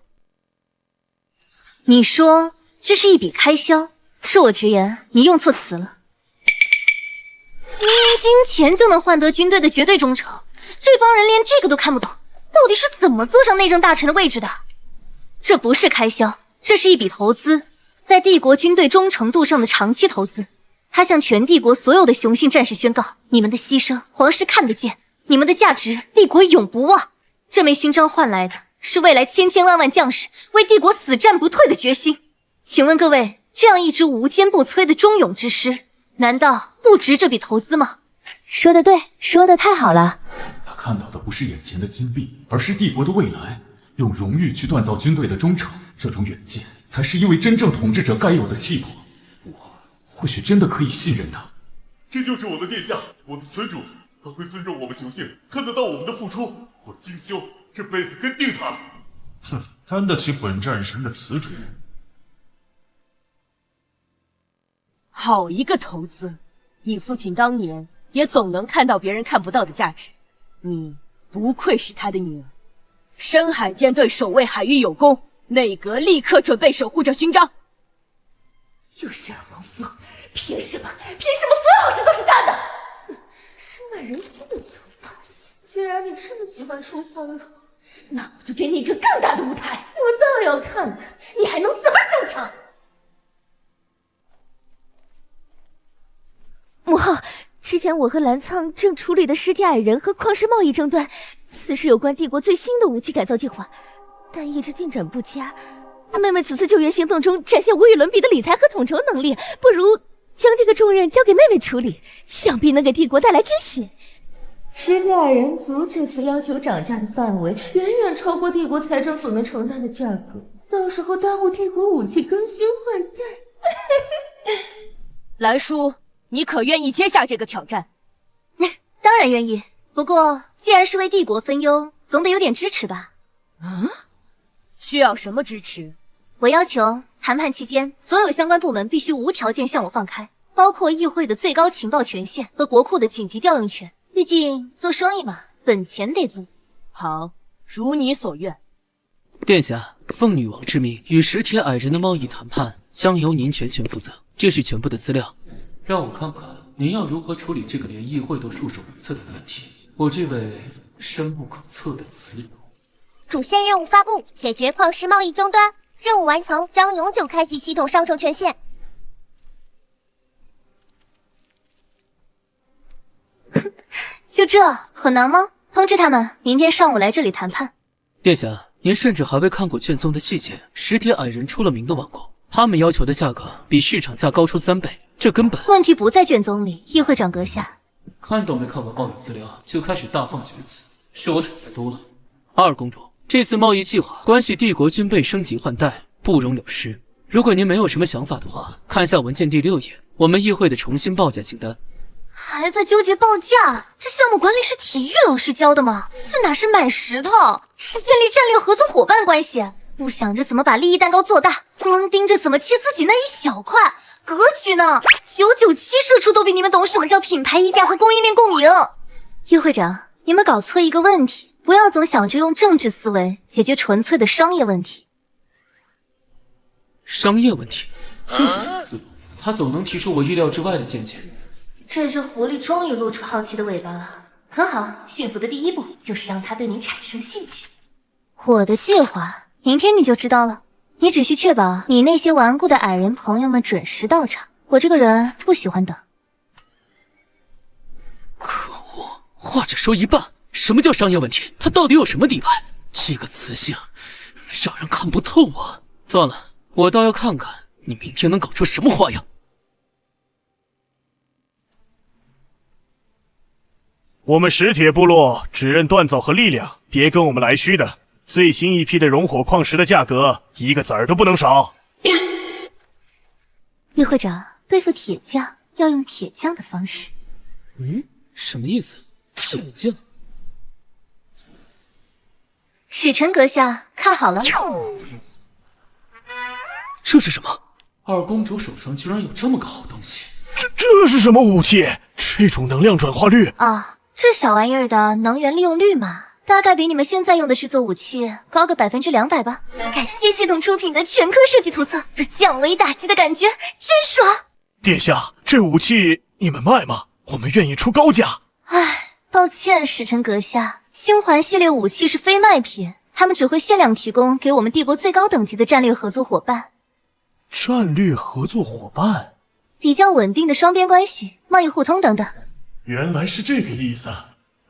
你说这是一笔开销？恕我直言，你用错词了。明明金钱就能换得军队的绝对忠诚，这帮人连这个都看不懂，到底是怎么坐上内政大臣的位置的？这不是开销，这是一笔投资，在帝国军队忠诚度上的长期投资。他向全帝国所有的雄性战士宣告，你们的牺牲皇室看得见，你们的价值帝国永不忘。这枚勋章换来的是未来千千万万将士为帝国死战不退的决心。请问各位，这样一支无坚不摧的忠勇之师，难道不值这笔投资吗？说得对，说得太好了。他看到的不是眼前的金币，而是帝国的未来。用荣誉去锻造军队的忠诚，这种远见才是一位真正统治者该有的气魄。我或许真的可以信任他。这就是我的殿下，我的词主，他会尊重我们雄性，看得到我们的付出。我精修这辈子跟定他了。哼，担得起本战神的词主。好一个投资！你父亲当年也总能看到别人看不到的价值，你不愧是他的女儿。深海舰队守卫海域有功，内阁立刻准备守护者勋章。又是二王夫，凭什么所有好事都是他的？收买人心的小把戏！既然你这么喜欢出风头，那我就给你一个更大的舞台，我倒要看看你还能怎么收场。母后，之前我和澜苍正处理的尸体矮人和矿石贸易争端，此事有关帝国最新的武器改造计划，但一直进展不佳。妹妹此次救援行动中展现无与伦比的理财和统筹能力，不如将这个重任交给妹妹处理，想必能给帝国带来惊喜。尸体矮人族这次要求涨价的范围远远超过帝国财政所能承担的价格，到时候耽误帝国武器更新换代。兰叔，你可愿意接下这个挑战？当然愿意，不过既然是为帝国分忧，总得有点支持吧。需要什么支持？我要求谈判期间，所有相关部门必须无条件向我放开，包括议会的最高情报权限和国库的紧急调用权。毕竟做生意嘛，本钱得足。好，如你所愿。殿下，奉女王之命，与石铁矮人的贸易谈判将由您全权负责。这是全部的资料，让我看看您要如何处理这个连议会都束手无策的难题。我这位深不可测的雌友。主线任务发布，解决矿石贸易终端，任务完成将永久开启系统上传权限。就这很难吗？通知他们明天上午来这里谈判。殿下，您甚至还未看过卷宗的细节。石铁矮人出了名的顽固，他们要求的价格比市场价高出3倍，这根本……问题不在卷宗里，议会长阁下。看都没看完贸易资料就开始大放厥词，是我蠢太多了。二公主，这次贸易计划关系帝国军备升级换代，不容有失。如果您没有什么想法的话，看下文件第6页，我们议会的重新报价清单。还在纠结报价？这项目管理是体育老师教的吗？这哪是买石头，是建立战略合作伙伴关系。不想着怎么把利益蛋糕做大，光盯着怎么切自己那一小块，格局呢？997社畜都比你们懂什么叫品牌溢价和供应链共赢。议会长，你们搞错一个问题，不要总想着用政治思维解决纯粹的商业问题。商业问题，这是什么思路？他总能提出我意料之外的见解。这只狐狸终于露出好奇的尾巴了，很好，驯服的第一步就是让它对你产生兴趣。我的计划，明天你就知道了。你只需确保你那些顽固的矮人朋友们准时到场。我这个人不喜欢等。可恶，话只说一半。什么叫商业问题？他到底有什么底牌？这个雌性，让人看不透啊！算了，我倒要看看你明天能搞出什么花样。我们石铁部落只认锻造和力量，别跟我们来虚的。最新一批的熔火矿石的价格，一个子儿都不能少。议会长，对付铁匠要用铁匠的方式。什么意思？铁匠？使臣阁下，看好了。这是什么？二公主手上居然有这么个好东西。这是什么武器？这种能量转化率啊，这小玩意儿的能源利用率嘛，大概比你们现在用的制作武器高个200%吧。感谢系统出品的全科设计图册，这降维打击的感觉真爽。殿下，这武器你们卖吗？我们愿意出高价。唉，抱歉，使臣阁下，星环系列武器是非卖品，他们只会限量提供给我们帝国最高等级的战略合作伙伴。战略合作伙伴？比较稳定的双边关系，贸易互通等等。原来是这个意思。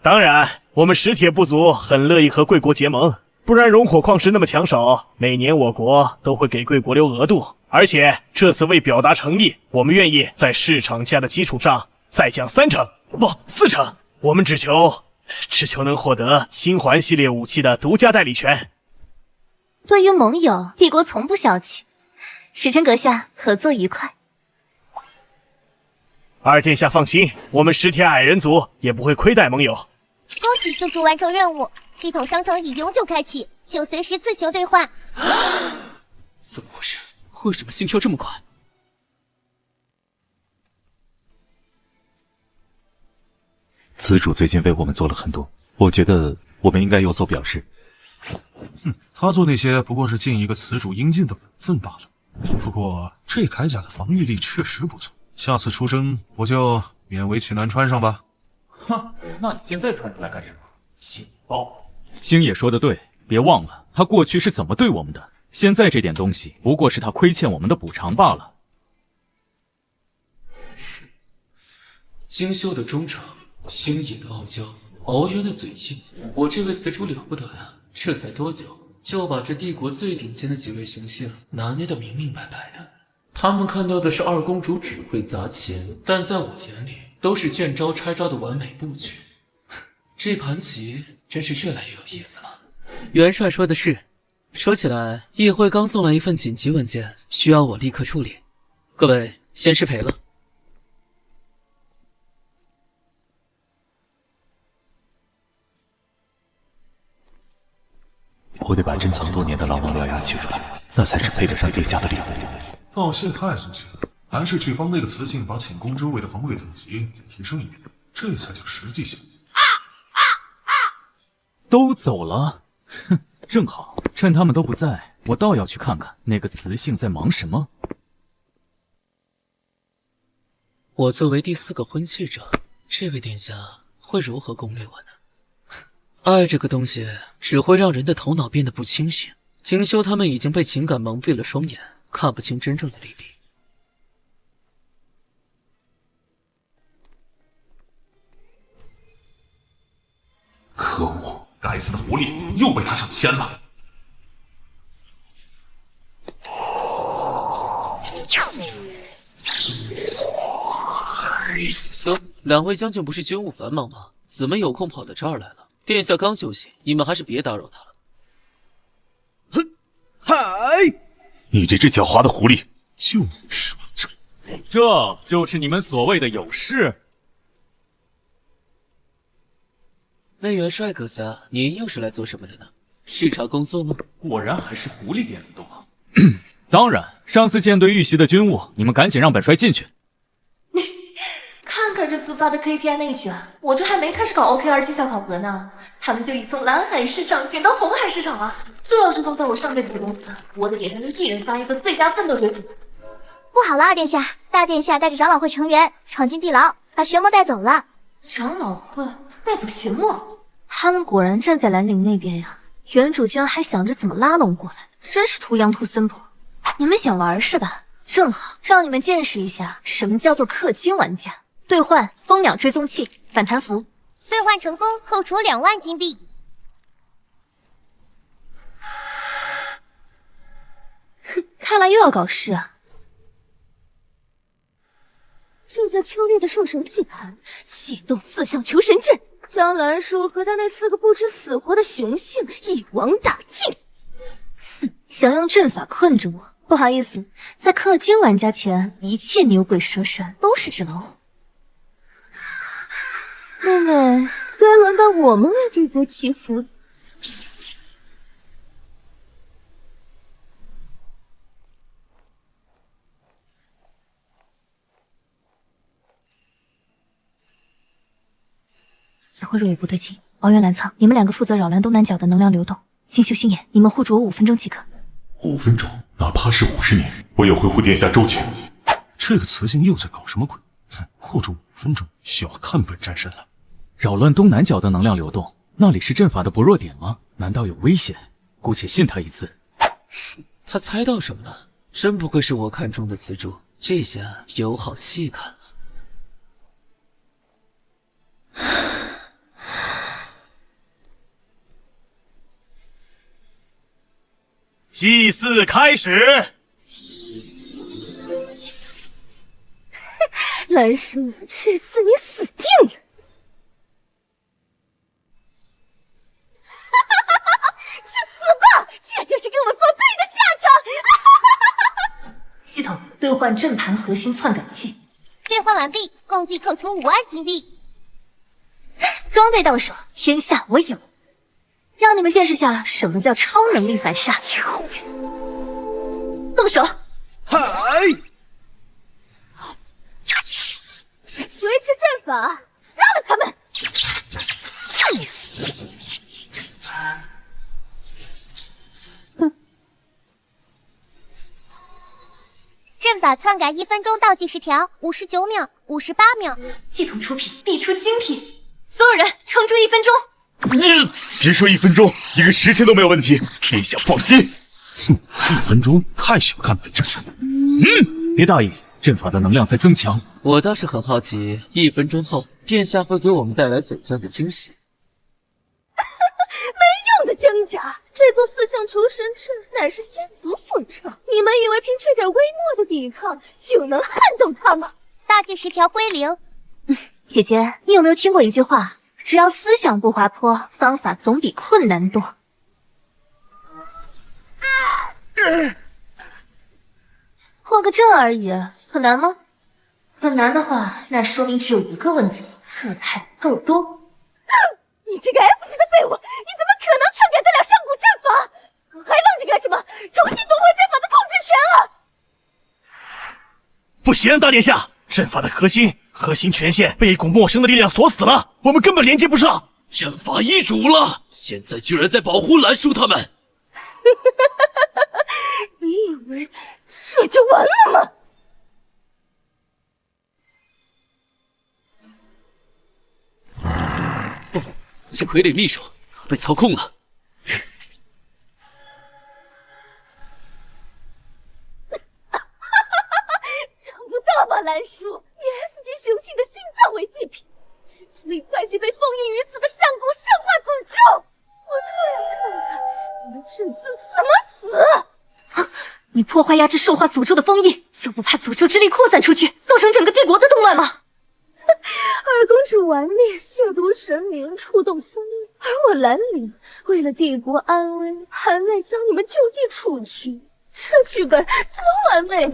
当然，我们石铁部族很乐意和贵国结盟，不然熔火矿石那么抢手，每年我国都会给贵国留额度。而且这次为表达诚意，我们愿意在市场价的基础上再降3成，不，4成。我们只求能获得星环系列武器的独家代理权。对于盟友，帝国从不小气。使臣阁下，合作愉快。二殿下放心，我们石铁矮人族也不会亏待盟友。恭喜宿主完成任务，系统商城已永久开启，请随时自行兑换。怎么回事？为什么心跳这么快？此主最近为我们做了很多，我觉得我们应该有所表示。他做那些不过是尽一个此主应尽的本分罢了。不过这铠甲的防御力确实不错，下次出征我就勉为其难穿上吧。哼，那你现在穿出来干什么？信包。星野说的对，别忘了他过去是怎么对我们的，现在这点东西不过是他亏欠我们的补偿罢了。精修的忠诚，星野的傲娇，敖渊的嘴硬，我这位雌主了不得呀！这才多久，就把这帝国最顶尖的几位雄性拿捏得明明白白的。他们看到的是二公主只会砸钱，但在我眼里都是见招拆招的完美布局。这盘棋真是越来越有意思了。元帅说的是，说起来，议会刚送来一份紧急文件，需要我立刻处理。各位先失陪了。我得把珍藏多年的牢笼獠牙取出来，那才是配得上殿下的礼物。道谢太生气了，还是去帮那个雌性把寝宫周围的防卫等级再提升一点，这才叫实际性。都走了，哼，正好趁他们都不在，我倒要去看看那个雌性在忙什么。我作为第4个婚契者，这位殿下会如何攻略我呢？爱这个东西只会让人的头脑变得不清醒。精修他们已经被情感蒙蔽了双眼，看不清真正的利弊。可恶，该死的狐狸又被他抢先了。两位将军不是军务繁忙吗？怎么有空跑到这儿来了？殿下刚休息，你们还是别打扰他了。嗨！你这只狡猾的狐狸，就是吗？这就是你们所谓的有事？那元帅阁下，您又是来做什么的呢？视察工作吗？果然还是狐狸点子多。当然，上次舰队遇袭的军务，你们赶紧让本帅进去。看看这自发的 KPI 内卷，我这还没开始搞 OKR 绩效考核呢，他们就已从蓝海市场卷到红海市场了。这要是放在我上辈子的公司，我得给他们一人发一个最佳奋斗者奖。不好了，二殿下，大殿下带着长老会成员闯进地牢，把玄墨带走了。长老会带走玄墨，他们果然站在兰陵那边呀。原主居然还想着怎么拉拢过来，真是图羊图森婆。你们想玩是吧？正好让你们见识一下什么叫做氪金玩家。兑换蜂鸟追踪器反弹符，兑换成功，扣除2万金币。哼，看来又要搞事啊！就在秋烈的兽神祭坛启动4项求神阵，将兰叔和他那4个不知死活的雄性一网打尽。哼，想用阵法困住我？不好意思，在氪金玩家前，一切牛鬼蛇神都是纸老虎。妹妹，该轮到我们为帝国祈福。也会若有不对劲。敖渊、澜苍，你们2个负责扰乱东南角的能量流动。金秀、星野，你们护住我5分钟即可。5分钟，哪怕是50年，我也会护殿下周全。这个雌性又在搞什么鬼？哼，护住5分钟，小看本战神了。扰乱东南角的能量流动，那里是阵法的薄弱点吗？难道有危险？姑且信他一次。他猜到什么了？真不愧是我看中的雌主，这下有好戏看了。祭祀开始。兰叔，这次你死定了！去死吧！这就是给我做对的下场！系统兑换阵盘核心篡改器，兑换完毕，共计扣除5万金币。装备到手，天下我有。让你们见识下什么叫超能力反杀。动手！嗨！维持阵法，杀了他们！阵法篡改1分钟倒计时条，59秒、58秒。系统出品，必出精品。所有人撑住1分钟。别说1分钟，1个时辰都没有问题，殿下放心。哼，1分钟太小看本阵了。别大意，阵法的能量在增强。我倒是很好奇，1分钟后殿下会给我们带来怎样的惊喜？没用的挣扎！这座4象求神阵乃是先祖所创，你们以为凭这点微末的抵抗就能撼动他吗？大计10条归零。姐姐，你有没有听过一句话？只要思想不滑坡，方法总比困难多。破个阵而已，很难吗？很难的话，那说明只有一个问题，这还不够多。你这个 F 级的废物，你怎么可能篡改得了上古阵法？还愣着干什么？重新夺回阵法的控制权啊！不行，大殿下，阵法的核心权限被一股陌生的力量锁死了，我们根本连接不上。阵法易主了，现在居然在保护蓝叔他们。你以为这就完了吗？不，是傀儡秘书被操控了。想不到吧，蓝叔，以 S 级雄性的心脏为祭品，是此一关系被封印于此的上古圣化诅咒。我特要看看你们这次怎么死！你破坏压制兽化诅咒的封印，就不怕诅咒之力扩散出去，造成整个帝国的动乱吗？二公主顽劣，亵渎神明，触动封印，而我兰陵为了帝国安危，含泪将你们就地处决，这剧本多完美！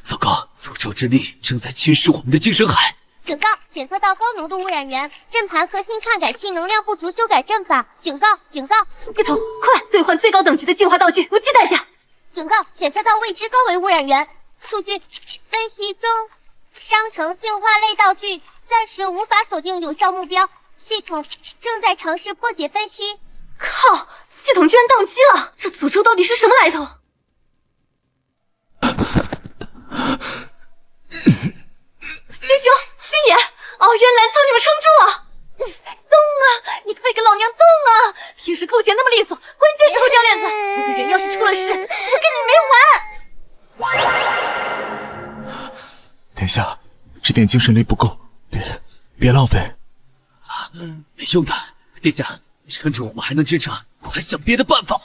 糟糕，诅咒之力正在侵蚀我们的精神海。警告！检测到高浓度污染源，阵盘核心篡改器能量不足，修改阵法。警告！警告！别头，快兑换最高等级的净化道具，不计代价。警告！检测到未知高维污染源。数据分析中，商城净化类道具暂时无法锁定有效目标，系统正在尝试破解分析。靠！系统居然宕机了，这诅咒到底是什么来头？星星、星野、敖渊兰将你们撑住了！动啊！你快给老娘动啊！平时扣钱那么利索，关键时候掉链子，我的人要是出了事，我跟你没完！殿下，这点精神力不够，别浪费。没用的，殿下，趁着我们还能支撑，快想别的办法。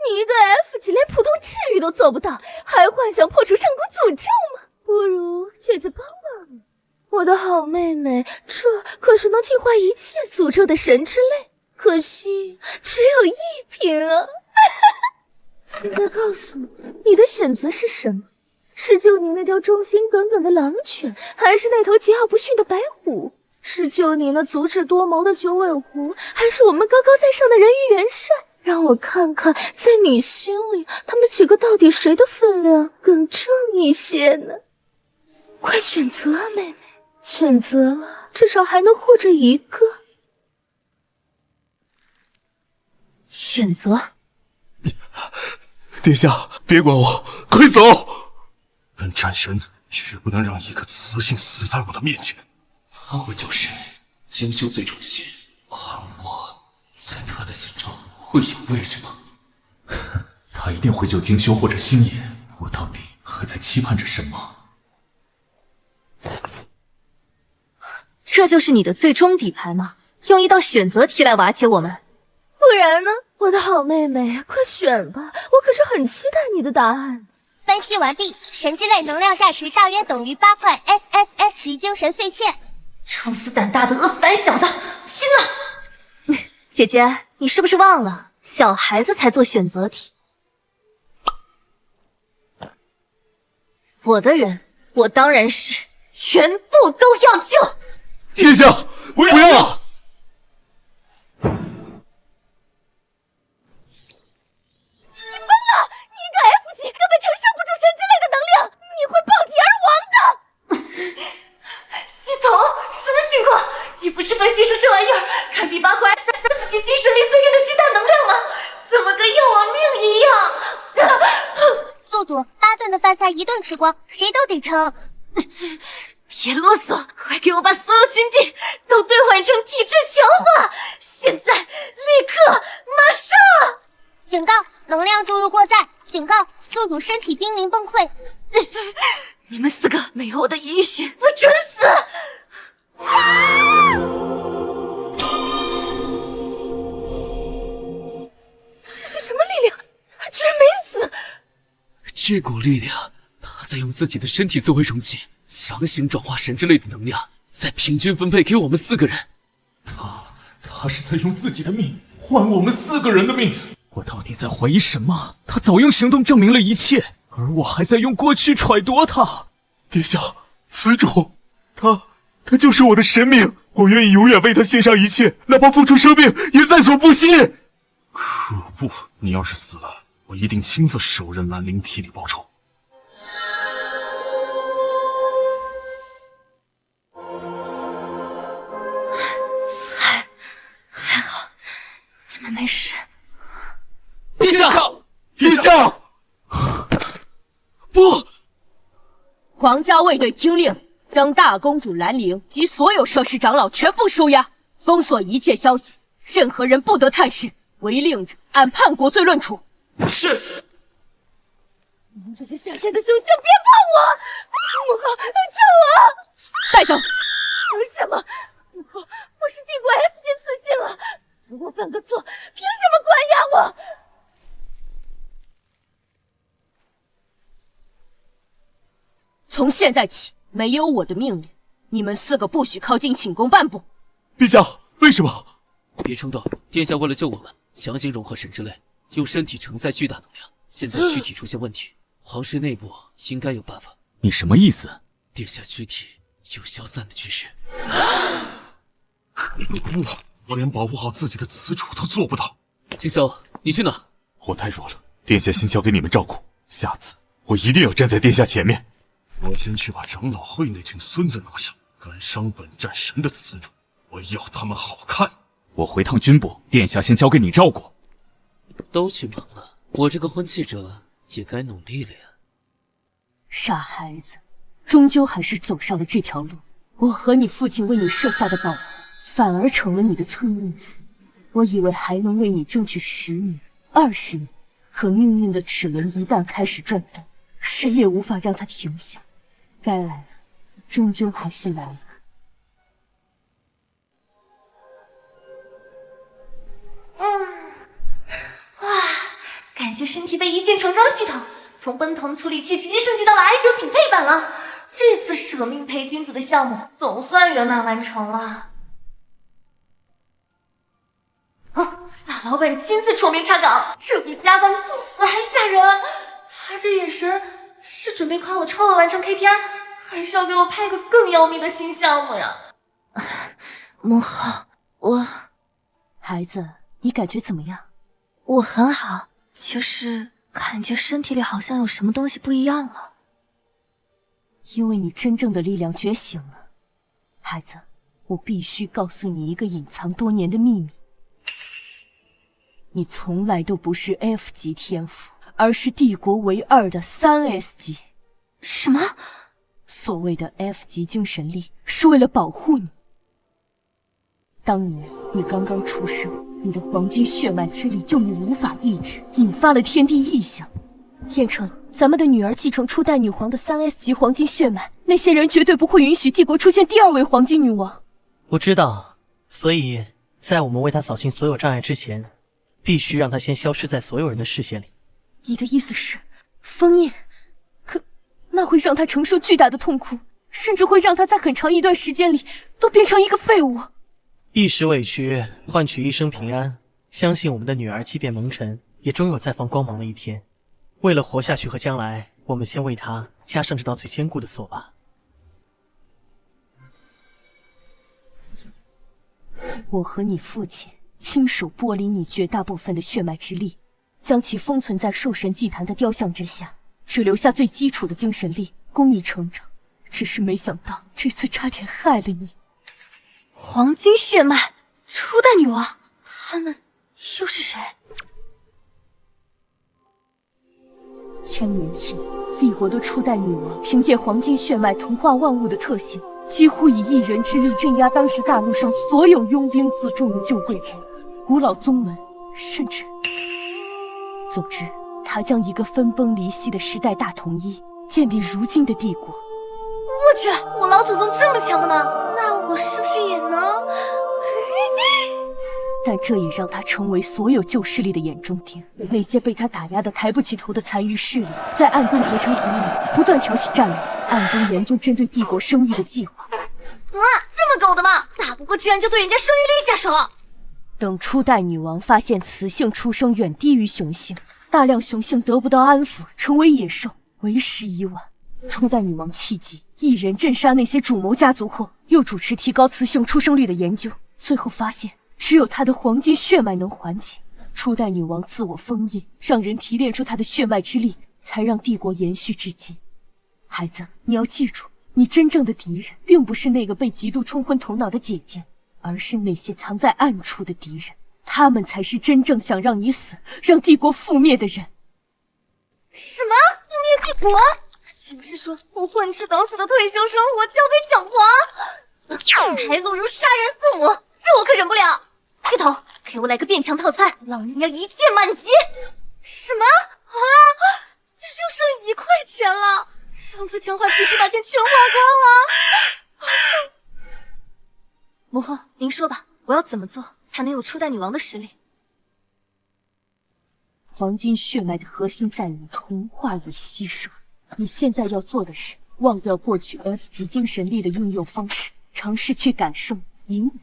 你一个 F 级连普通治愈都做不到，还幻想破除上古诅咒吗？不如姐姐帮帮你，我的好妹妹，这可是能净化一切诅咒的神之泪，可惜只有一瓶啊！现在告诉我，你的选择是什么？是救你那条忠心耿耿的狼犬，还是那头桀骜不驯的白虎？是救你那足智多谋的九尾狐，还是我们高高在上的人鱼元帅？让我看看，在你心里，他们几个到底谁的分量更正一些呢？快选择啊，妹妹！选择了，至少还能活着一个。选择。殿下，别管我，快走！本战神绝不能让一个雌性死在我的面前。他会救谁？精修最忠心，而我在他的心中会有位置吗？他一定会救精修或者星野，我到底还在期盼着什么？这就是你的最终底牌吗？用一道选择题来瓦解我们？不然呢？我的好妹妹，快选吧，我可是很期待你的答案。分析完毕，神之类能量价值大约等于8块 SSS 级精神碎片。撑死胆大的，饿死胆小的，拼了！姐姐，你是不是忘了，小孩子才做选择题？我的人，我当然是全部都要救。殿下，不要！F 级根本承受不住神之类的能量，你会爆体而亡的！系统，什么情况？你不是分析出这玩意儿堪比8块 SSS 级精神力碎片的巨大能量吗？怎么跟要我命一样？宿主，8顿的饭菜1顿吃光，谁都得撑。别啰嗦，快快给我把所有金币都兑换成体质强化！现在，立刻，马上！警告，能量注入过载！警告，宿主身体濒临崩溃！你们4个没有我的允许，我准死！这是什么力量？他居然没死！这股力量，他在用自己的身体作为容器，强行转化神之类的能量，再平均分配给我们4个人。他是在用自己的命换我们4个人的命。我到底在怀疑什么？他早用行动证明了一切，而我还在用过去揣度他。殿下，此主，他就是我的神明，我愿意永远为他献上一切，哪怕付出生命也在所不惜。可恶！你要是死了，我一定亲自手刃兰陵，替你报仇。还好，你们没事。殿下，殿下！不！皇家卫队听令，将大公主兰陵及所有涉事长老全部收押，封锁一切消息，任何人不得探视，违令者按叛国罪论处。是。你们这些下贱的凶性，别碰我！母后，救我！带走！为什么？母后，我是帝国 S 级雌性啊！如果犯个错，凭什么关押我？从现在起，没有我的命令，你们4个不许靠近寝宫半步。陛下，为什么？别冲动，殿下为了救我们，强行融合神之类，用身体承载巨大能量，现在躯体出现问题，皇室内部应该有办法。你什么意思？殿下躯体有消散的趋势。可恶！我连保护好自己的雌主都做不到。清霄，你去哪？我太弱了，殿下先交给你们照顾，下次我一定要站在殿下前面。我先去把长老会那群孙子拿下，敢伤本战神的雌主，我要他们好看。我回趟军部，殿下先交给你照顾。都去忙了，我这个婚契者也该努力了呀。傻孩子，终究还是走上了这条路。我和你父亲为你设下的保护，反而成了你的催命符。我以为还能为你争取10年、20年，可命运的齿轮一旦开始转动，谁也无法让它停下。该来的，终究还是来了。哇，感觉身体被一键重装系统从奔腾处理器直接升级到了 i9 顶配版了。这次舍命陪君子的项目总算圆满完成了。大老板亲自出面查岗，这比加班猝死还吓人。他这眼神是准备夸我超额完成 KPI， 还是要给我拍个更要命的新项目呀？母后，孩子，你感觉怎么样？我很好，就是感觉身体里好像有什么东西不一样了。因为你真正的力量觉醒了。孩子，我必须告诉你一个隐藏多年的秘密。你从来都不是 F 级天赋，而是帝国唯2的3S 级。什么？所谓的 F 级精神力是为了保护你。当年你刚刚出生，你的黄金血脉之力就你无法抑制，引发了天地异象。燕城，咱们的女儿继承初代女皇的3S 级黄金血脉，那些人绝对不会允许帝国出现第2位黄金女王。我知道，所以在我们为她扫清所有障碍之前，必须让她先消失在所有人的视线里。你的意思是封印？可那会让她承受巨大的痛苦，甚至会让她在很长一段时间里都变成一个废物。一时委屈换取一生平安，相信我们的女儿即便蒙尘，也终有再放光芒的一天。为了活下去和将来，我们先为她加上这道最坚固的锁吧。我和你父亲亲手剥离你绝大部分的血脉之力，将其封存在兽神祭坛的雕像之下，只留下最基础的精神力供你成长。只是没想到这次差点害了你。黄金血脉，初代女王，他们又是谁？1000年前，帝国的初代女王凭借黄金血脉同化万物的特性，几乎以一人之力镇压当时大陆上所有拥兵自重的旧贵族、古老宗门，甚至……总之，他将一个分崩离析的时代大统一，建立如今的帝国。我去，我老祖宗这么强的吗？那我是不是也能？但这也让他成为所有旧势力的眼中钉。那些被他打压的抬不起头的残余势力，在暗中结成同盟，不断挑起战乱，暗中研究针对帝国生育的计划。啊，这么狗的吗？打不过居然就对人家生育率下手。等初代女王发现雌性出生远低于雄性，大量雄性得不到安抚，成为野兽，为时已晚。初代女王气急，一人镇杀那些主谋家族后，又主持提高雌性出生率的研究，最后发现只有她的黄金血脉能缓解。初代女王自我封印，让人提炼出她的血脉之力，才让帝国延续至今。孩子，你要记住，你真正的敌人并不是那个被嫉妒冲昏头脑的姐姐，而是那些藏在暗处的敌人，他们才是真正想让你死，让帝国覆灭的人。什么？覆灭帝国？就是说我混吃等死的退休生活交给蒋华，才落入杀人父母，这我可忍不了。黑头，给我来个变强套餐，老人要一键满级。什么啊？这就剩1块钱了，上次强化体质把钱全花光了。母后，您说吧，我要怎么做才能有初代女王的实力？黄金血脉的核心在于同化与吸收。你现在要做的是忘掉过去 F 级精神力的运用方式，尝试去感受、引领，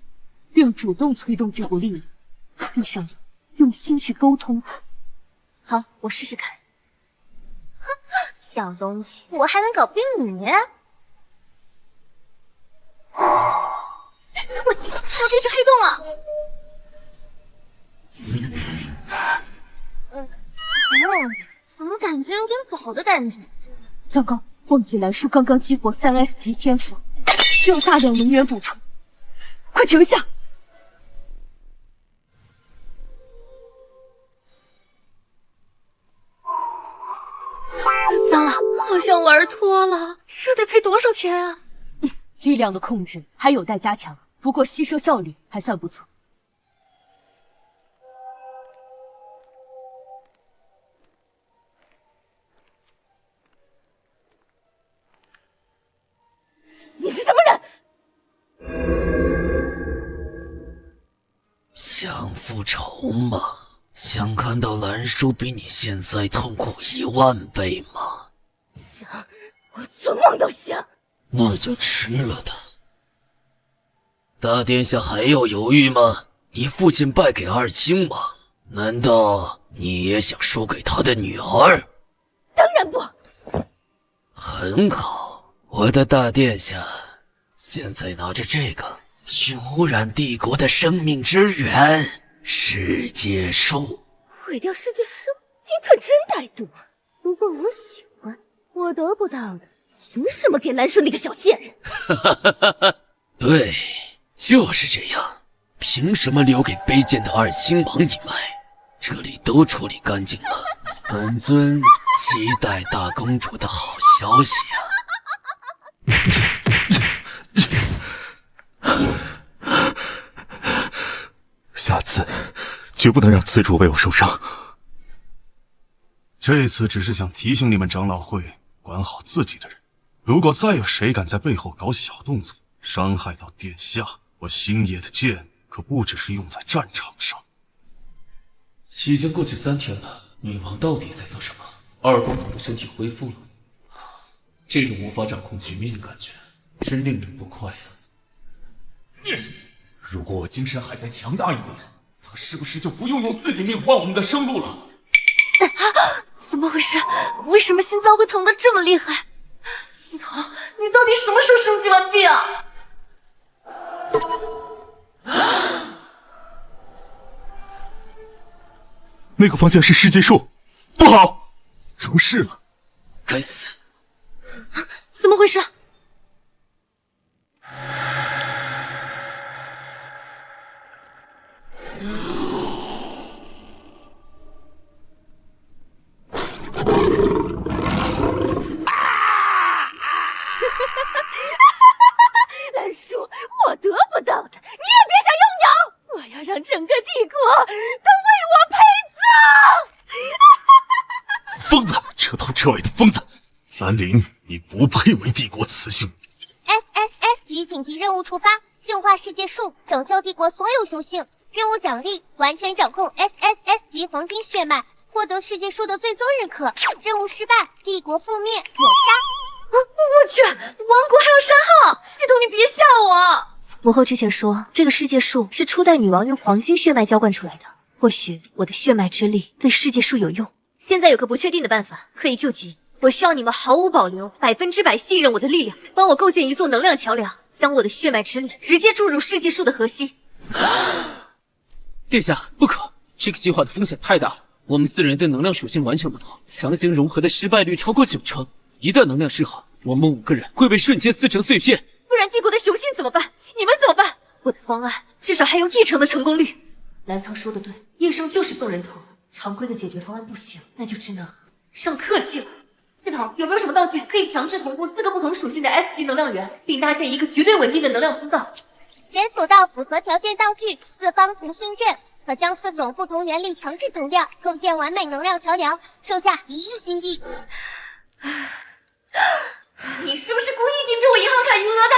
并主动催动这股力量。闭上眼，用心去沟通。好，我试试看。小东西，我还能搞定你？我去，要变成黑洞了！怎么感觉有点饱的感觉？糟糕，忘记蓝叔刚刚激活3S 级天赋，需要大量能源补充。快停下！糟了，好像玩脱了，这得赔多少钱啊？力量的控制还有待加强，不过吸收效率还算不错。你是什么人？想复仇吗？想看到蓝叔比你现在痛苦10000倍吗？想，我做梦都想。那就吃了他。大殿下还要犹豫吗？你父亲败给二亲王，难道你也想输给他的女儿？当然不。很好，我的大殿下，现在拿着这个去污染帝国的生命之源世界树。毁掉世界树？你可真歹毒。不过我喜欢，我得不到的，凭什么给蓝叔那个小贱人？对，就是这样。凭什么留给卑贱的二亲王一脉？这里都处理干净了。本尊期待大公主的好消息啊！下次绝不能让此主为我受伤。这次只是想提醒你们长老会管好自己的人，如果再有谁敢在背后搞小动作，伤害到殿下，我星野的剑可不只是用在战场上。已经过去3天了，女王到底在做什么？二公主的身体恢复了，这种无法掌控局面的感觉，真令人不快啊！如果我精神还再强大一点，他是不是就不用自己命换我们的生路了？怎么回事？为什么心脏会疼得这么厉害？司头，你到底什么时候升级完毕啊？那个方向是世界树，不好，出事了！该死！怎么回事？配疯子，彻头彻尾的疯子！兰陵，你不配为帝国雌性。SSS 级紧急任务触发，净化世界树，拯救帝国所有雄性。任务奖励：完全掌控 SSS 级黄金血脉，获得世界树的最终认可。任务失败，帝国覆灭，抹杀。我去，王国还有山号！系统，你别吓我！母后之前说，这个世界树是初代女王用黄金血脉浇灌出来的，或许我的血脉之力对世界树有用。现在有个不确定的办法可以救急，我需要你们毫无保留、100%信任我的力量，帮我构建一座能量桥梁，将我的血脉之力直接注入世界树的核心。殿下，不可！这个计划的风险太大了，我们4人的能量属性完全不同，强行融合的失败率超过90%。一旦能量失衡，我们5个人会被瞬间撕成碎片。不然帝国的雄性怎么办？你们怎么办？我的方案至少还有1成的成功率。澜苍说的对，应生就是送人头，常规的解决方案不行，那就只能上客气了。系统有没有什么道具可以强制同步4个不同属性的 S 级能量源，并搭建一个绝对稳定的能量通道？检索到符合条件道具四方同心阵，可将4种不同原力强制同调，构建完美能量桥梁，售价1亿金币。你是不是故意盯着我银行卡余额的？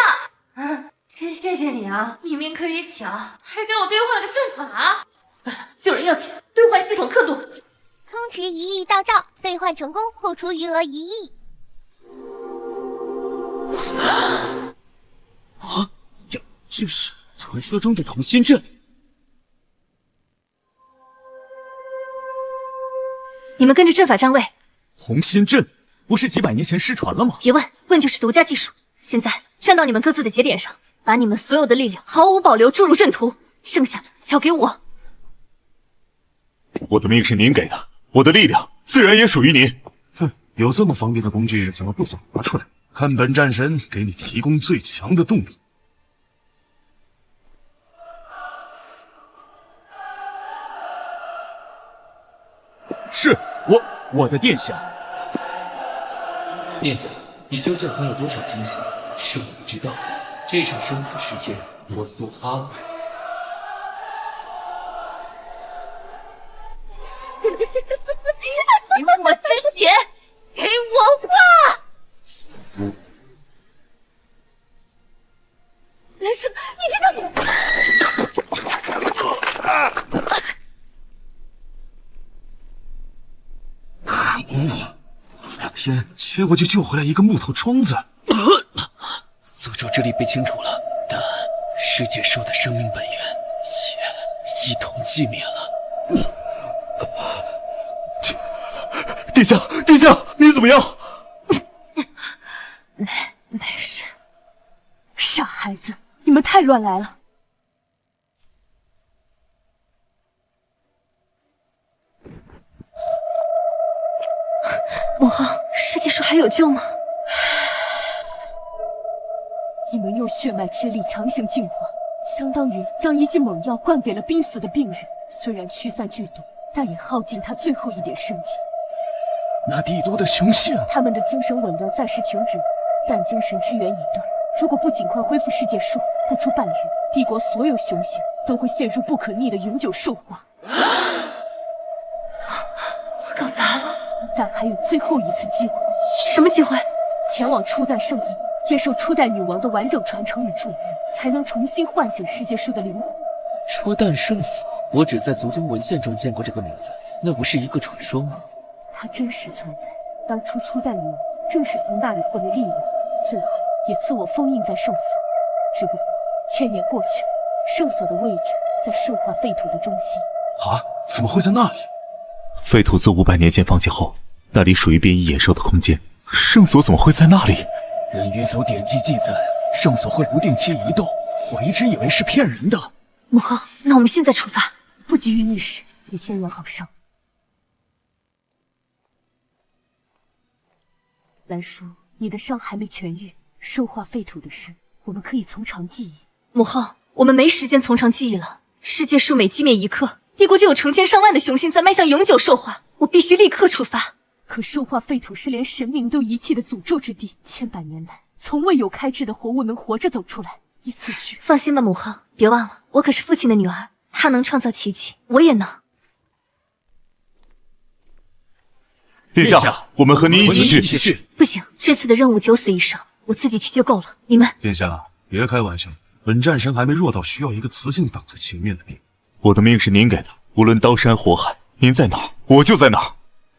真谢谢你啊！明明可以抢，还给我兑换了个正法。算了，有人要钱，兑换系统刻度。充值1亿到账，兑换成功，扣除余额1亿。啊，这是传说中的同心阵。你们跟着阵法站位。同心阵不是几百年前失传了吗？别问，问就是独家技术。现在站到你们各自的节点上，把你们所有的力量毫无保留注入阵图，剩下的交给我。我的命是您给的，我的力量自然也属于您。哼，有这么方便的工具，怎么不早拿出来？看本战神给你提供最强的动力。是我的殿下。殿下，你究竟还有多少惊喜是我不知道的？这场生死试验，我苏阿给我止血，给我画！蓝叔，你这个……可恶！我天，切过去救回来一个木头桩子。诅咒之力被清除了，但世界树的生命本源也一同寂灭了。殿下，你怎么样？没事。傻孩子，你们太乱来了。母后，世界树还有救吗？你们用血脉之力强行净化，相当于将一剂猛药灌给了濒死的病人。虽然驱散剧毒，但也耗尽他最后一点生机。那帝都的雄性，他们的精神紊乱暂时停止，但精神之源已断。如果不尽快恢复世界树，不出半日，帝国所有雄性都会陷入不可逆的永久兽化。我搞砸了。但还有最后一次机会。什么机会？前往初代圣域，接受初代女王的完整传承与祝福，才能重新唤醒世界树的灵魂。初代圣所，我只在族中文献中见过这个名字，那不是一个传说吗？它真实存在。当初初代女王正是从那里获得力量，最后也自我封印在圣所。只不过1000年过去，圣所的位置在兽化废土的中心。啊？怎么会在那里？废土自500年前放弃后，那里属于变异野兽的空间，圣所怎么会在那里？人鱼族典籍记载，圣所会不定期移动，我一直以为是骗人的。母后，那我们现在出发。不急于一时，得先养好伤。兰叔，你的伤还没痊愈，兽化废土的事，我们可以从长计议。母后，我们没时间从长计议了。世界树每寂灭一刻，帝国就有成千上万的雄性在迈向永久兽化，我必须立刻出发。可兽化废土是连神明都遗弃的诅咒之地，千百年来从未有开智的活物能活着走出来。你此去，放心吧，母后，别忘了，我可是父亲的女儿，他能创造奇迹，我也能。殿下，我们和您一起去。不行，这次的任务九死一生，我自己去就够了。你们，殿下别开玩笑，本战神还没弱到需要一个雌性挡在前面的地步。我的命是您给的，无论刀山火海，您在哪儿，我就在哪儿。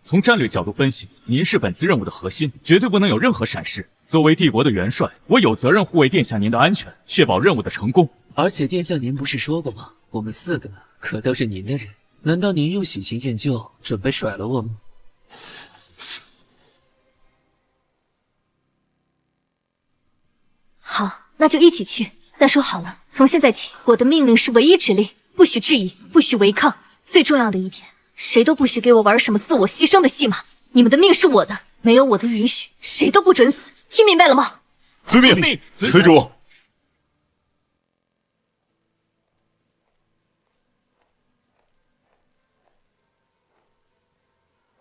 从战略角度分析，您是本次任务的核心，绝对不能有任何闪失。作为帝国的元帅，我有责任护卫殿下您的安全，确保任务的成功。而且殿下您不是说过吗？我们4个可都是您的人，难道您又喜新厌旧，准备甩了我吗？好，那就一起去。但说好了，从现在起，我的命令是唯一指令，不许质疑，不许违抗。最重要的一点，谁都不许给我玩什么自我牺牲的戏码。你们的命是我的，没有我的允许，谁都不准死。听明白了吗？遵命，此主。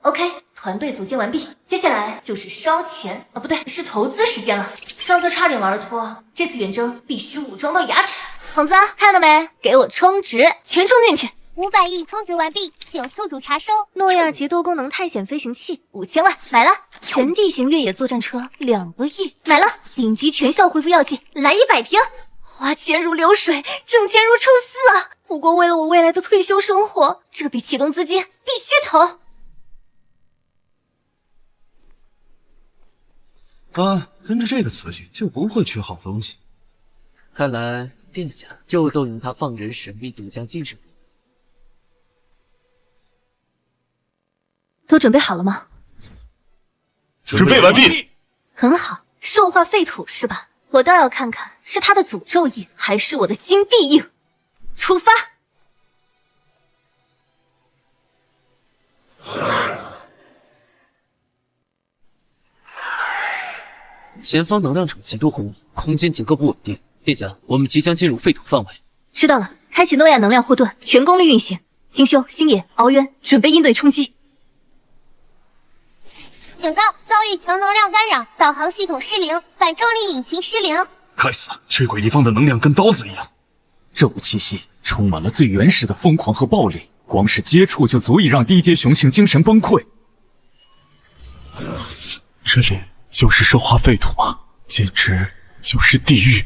OK， 团队组建完毕，接下来就是烧钱不对，是投资时间了。上次差点玩脱，这次远征必须武装到牙齿。筒子看到没？给我充值，全充进去。500亿充值完毕，请宿主查收。诺亚级多功能探险飞行器5000万买了，全地形越野作战车2个亿买了，顶级全效恢复药剂来100瓶。花钱如流水，挣钱如抽丝啊！不过为了我未来的退休生活，这笔启动资金必须投。跟着这个雌性就不会缺好东西。看来殿下又动用他放人神秘独家技术。都准备好了吗？准备完毕。很好，兽化废土是吧？我倒要看看是他的诅咒印还是我的金币印。出发！前方能量场极度混乱，空间结构不稳定。殿下，我们即将进入废土范围。知道了，开启诺亚能量护盾，全功率运行。金修、星野、敖渊准备应对冲击。警告！遭遇强能量干扰，导航系统失灵，反重力引擎失灵。该死，这鬼地方的能量跟刀子一样。这股气息充满了最原始的疯狂和暴力，光是接触就足以让低阶雄性精神崩溃。这里就是兽化废土吗？简直就是地狱。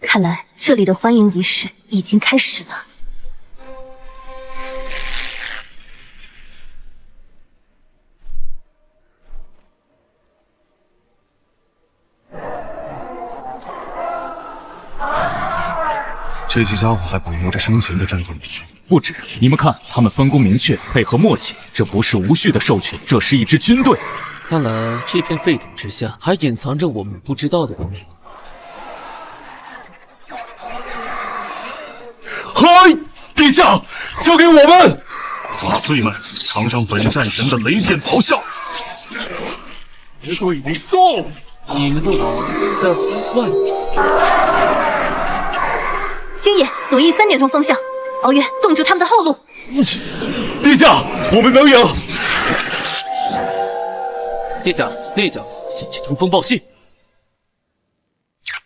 看来这里的欢迎仪式已经开始了。这些家伙还保留着生前的战斗力。不止，你们看，他们分工明确，配合默契，这不是无序的授权，这是一支军队。看来这片废土之下还隐藏着我们不知道的东西。嗨，殿下，交给我们！杂碎们，尝尝本战神的雷电咆哮！别对你动！你们的王在呼唤你。星野，左翼3点钟方向。敖渊，冻住他们的后路。殿下，我们能赢！殿下，内角先去通风报信。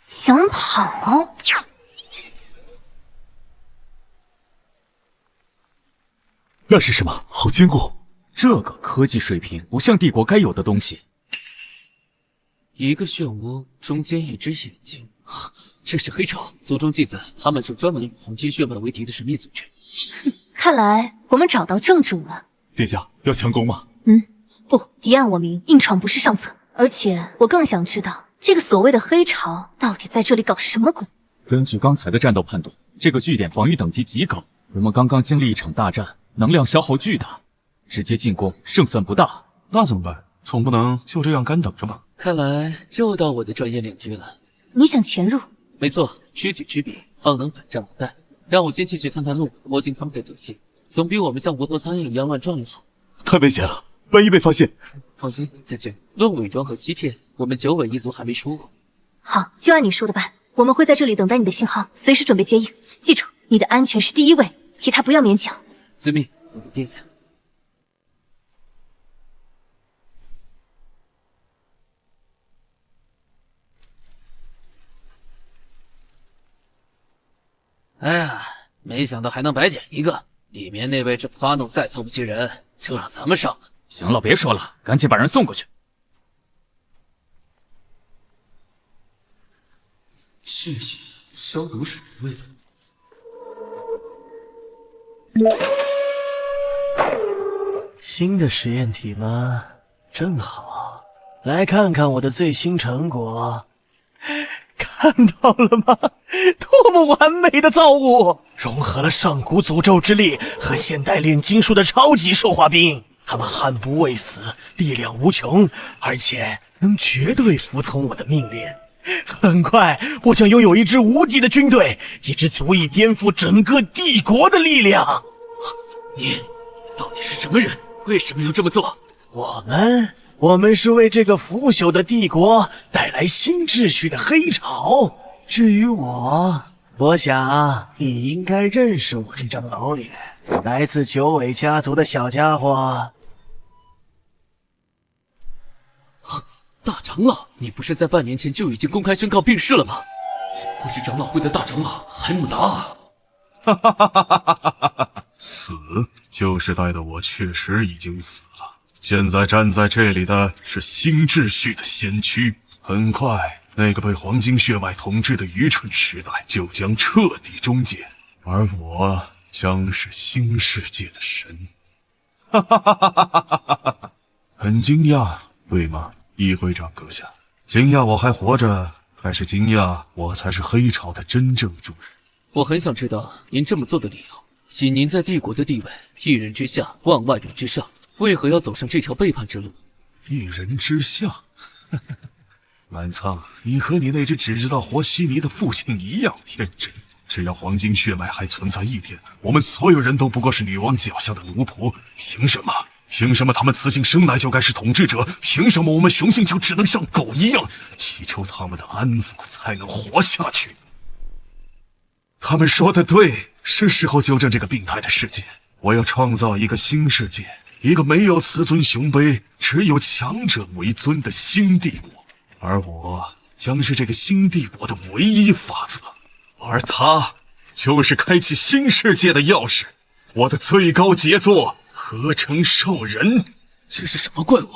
想跑？那是什么？好坚固！这个科技水平不像帝国该有的东西。一个漩涡，中间一只眼睛。这是黑潮，族中记载，他们是专门与黄金血脉为敌的神秘组织。看来我们找到正主了。殿下要强攻吗？不，敌暗我明，硬闯不是上策。而且我更想知道，这个所谓的黑潮到底在这里搞什么鬼？根据刚才的战斗判断，这个据点防御等级极高，我们刚刚经历一场大战，能量消耗巨大，直接进攻胜算不大。那怎么办？总不能就这样干等着吧？看来又到我的专业领域了。你想潜入？没错，知己知彼，方能百战不殆。让我先进去探探路，摸清他们的底细，总比我们像无头苍蝇一样乱撞要好。太危险了，万一被发现……放心，再见。论伪装和欺骗，我们9尾一族还没输过。好，就按你说的办。我们会在这里等待你的信号，随时准备接应。记住，你的安全是第一位，其他不要勉强。遵命，我的殿下。哎呀，没想到还能白捡一个。里面那位这发怒再凑不齐人，就让咱们上了。行了，别说了，赶紧把人送过去。血液消毒水的味道。新的实验体吗？正好，来看看我的最新成果。看到了吗？多么完美的造物！融合了上古诅咒之力和现代炼金术的超级兽化兵，他们悍不畏死，力量无穷，而且能绝对服从我的命令。很快，我将拥有一支无敌的军队，一支足以颠覆整个帝国的力量。你到底是什么人？为什么要这么做？我们是为这个腐朽的帝国带来新秩序的黑潮。至于我想你应该认识我这张老脸，来自九尾家族的小家伙。大长老，你不是在半年前就已经公开宣告病逝了吗？我是长老会的大长老海姆达。哈哈哈哈哈哈！死就是代的我确实已经死了。现在站在这里的是新秩序的先驱。很快，那个被黄金血脉统治的愚蠢时代就将彻底终结，而我将是新世界的神。哈哈哈哈哈哈！很惊讶，对吗？议会长阁下，惊讶我还活着，还是惊讶我才是黑潮的真正主人？我很想知道您这么做的理由。以您在帝国的地位，一人之下，万万人之上，为何要走上这条背叛之路？一人之下，满仓，你和你那只只知道活稀泥的父亲一样天真。只要黄金血脉还存在一点，我们所有人都不过是女王脚下的奴仆。凭什么？凭什么他们雌性生来就该是统治者？凭什么我们雄性就只能像狗一样祈求他们的安抚才能活下去？他们说的对，是时候纠正这个病态的世界。我要创造一个新世界，一个没有雌尊雄卑，只有强者为尊的新帝国。而我将是这个新帝国的唯一法则，而它就是开启新世界的钥匙。我的最高杰作合成兽人。这是什么怪物？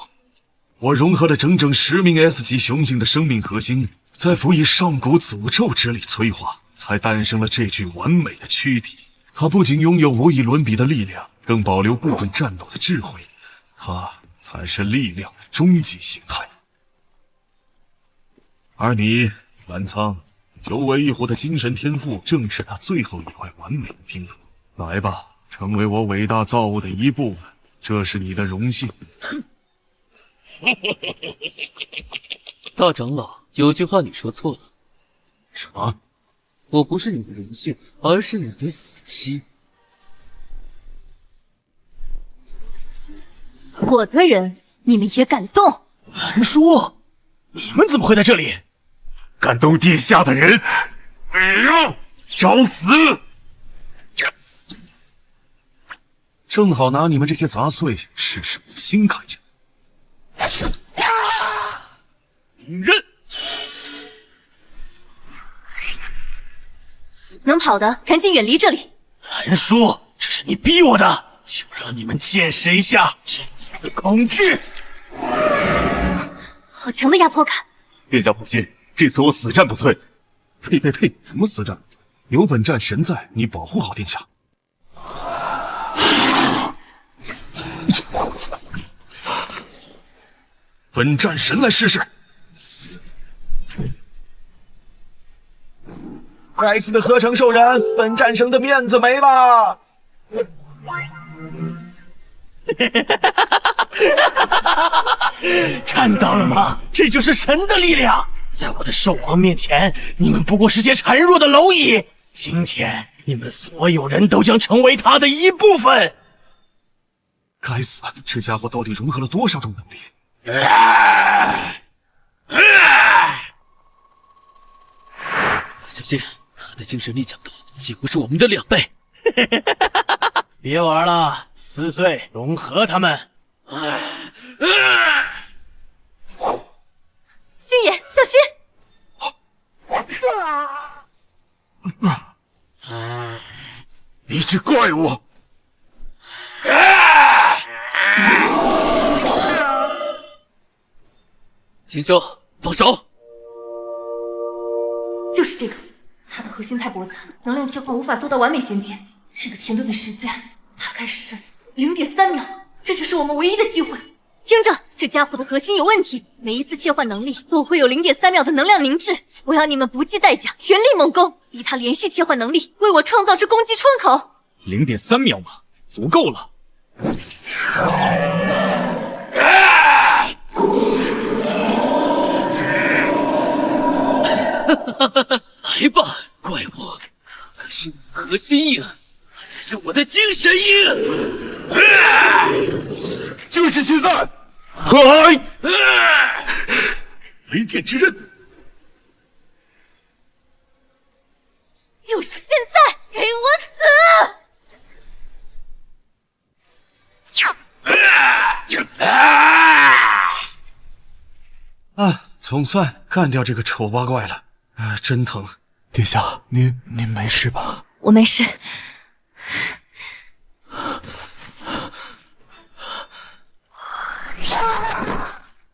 我融合了整整10名 S 级雄性的生命核心，再辅以上古诅咒之力催化，才诞生了这具完美的躯体。它不仅拥有无以伦比的力量，更保留部分战斗的智慧。它才是力量的终极形态。而你，澜苍，九尾一虎的精神天赋正是那最后一块完美的拼图。来吧，成为我伟大造物的一部分，这是你的荣幸。大长老，有句话你说错了。什么？我不是你的荣幸，而是你的死期。我的人，你们也敢动？兰叔，你们怎么会在这里？敢动殿下的人，找死！正好拿你们这些杂碎试试我的新铠甲。忍！能跑的赶紧远离这里。兰叔，这是你逼我的，就让你们见识一下真正的恐惧。好强的压迫感！殿下放心，这次我死战不退。呸！什么死战？有本战神在，你保护好殿下。本战神来试试。该死的合成兽人，本战神的面子没了。看到了吗？这就是神的力量！在我的兽王面前，你们不过是些孱弱的蝼蚁。今天，你们所有人都将成为他的一部分。该死，这家伙到底融合了多少种能力？小心，他的精神力强度几乎是我们的2倍。别玩了，撕碎融合他们。星爷，小心！你只怪物！锦绣，放手！就是这个，它的核心太驳杂，能量切换无法做到完美衔接。这个填顿的时间大概是0.3秒，这就是我们唯一的机会。听着，这家伙的核心有问题，每一次切换能力都会有0.3秒的能量凝滞。我要你们不计代价，全力猛攻，逼他连续切换能力，为我创造出攻击窗口。0.3秒嘛，足够了。来吧，怪物！是核心印，是我的精神印！就是现在！来！雷电之刃！就是现在，给我死！啊，总算干掉这个丑八怪了。真疼。殿下，您没事吧？我没事。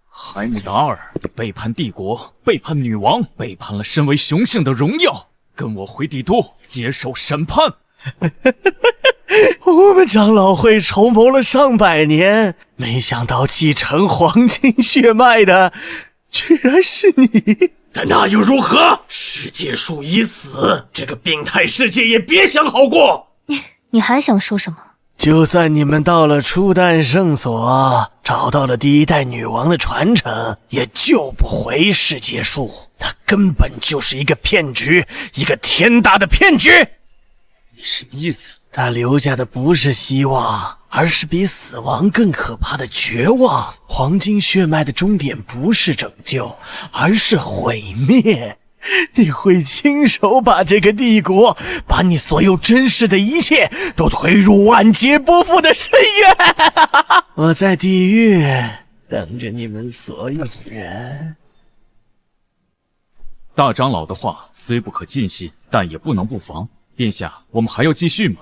海姆达尔背叛帝国，背叛女王，背叛了身为雄性的荣耀，跟我回帝都接受审判。我们长老会筹谋了上百年，没想到继承黄金血脉的居然是你。但那又如何？世界树已死，这个病态世界也别想好过。你还想说什么？就算你们到了初代圣所，找到了第一代女王的传承，也救不回世界树。它根本就是一个骗局，一个天大的骗局。你什么意思？他留下的不是希望，而是比死亡更可怕的绝望。黄金血脉的终点不是拯救，而是毁灭。你会亲手把这个帝国，把你所有珍视的一切都推入万劫不复的深渊。我在地狱等着你们所有人。大长老的话虽不可尽信，但也不能不防。殿下，我们还要继续吗？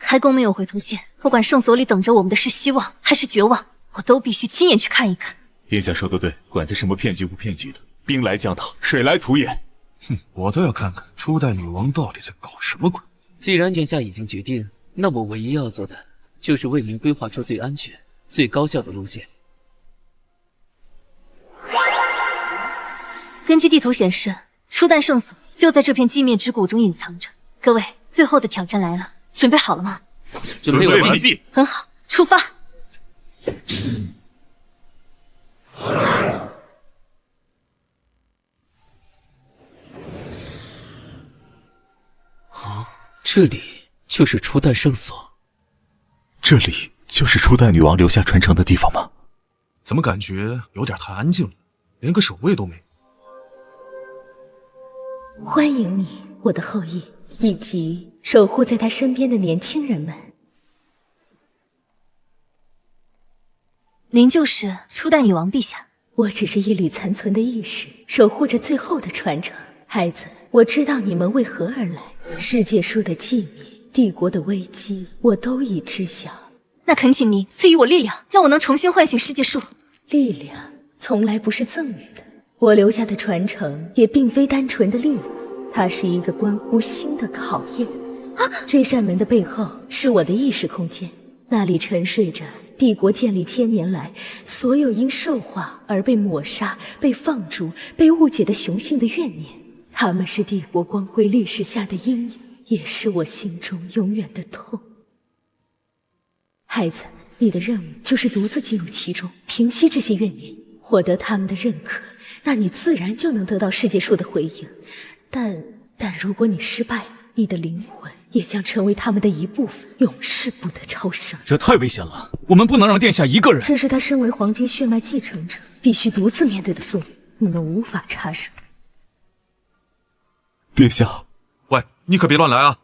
开弓没有回头箭，不管圣所里等着我们的是希望还是绝望，我都必须亲眼去看一看。殿下说的对，管他什么骗局不骗局的，兵来将挡，水来土掩。哼，我倒要看看初代女王到底在搞什么鬼。既然殿下已经决定，那我唯一要做的就是为您规划出最安全、最高效的路线。根据地图显示，初代圣所就在这片寂灭之谷中隐藏着。各位，最后的挑战来了，准备好了吗？准备完毕。很好，出发。这里就是初代圣所。这里就是初代女王留下传承的地方吗？怎么感觉有点太安静了，连个守卫都没有。欢迎你，我的后裔，以及守护在他身边的年轻人们。您就是初代女王陛下？我只是一缕残存的意识，守护着最后的传承。孩子，我知道你们为何而来，世界树的秘密，帝国的危机，我都已知晓。那恳请您赐予我力量，让我能重新唤醒世界树。力量从来不是赠予的，我留下的传承也并非单纯的力量，它是一个关乎心的考验。这扇门的背后是我的意识空间，那里沉睡着帝国建立1000年来所有因兽化而被抹杀、被放逐、被误解的雄性的怨念。他们是帝国光辉历史下的阴影，也是我心中永远的痛。孩子，你的任务就是独自进入其中，平息这些怨念，获得他们的认可，那你自然就能得到世界树的回应。但如果你失败了，你的灵魂也将成为他们的一部分，永世不得超生。这太危险了，我们不能让殿下一个人。这是他身为黄金血脉继承者必须独自面对的宿命，你们无法插手。殿下，喂，你可别乱来啊！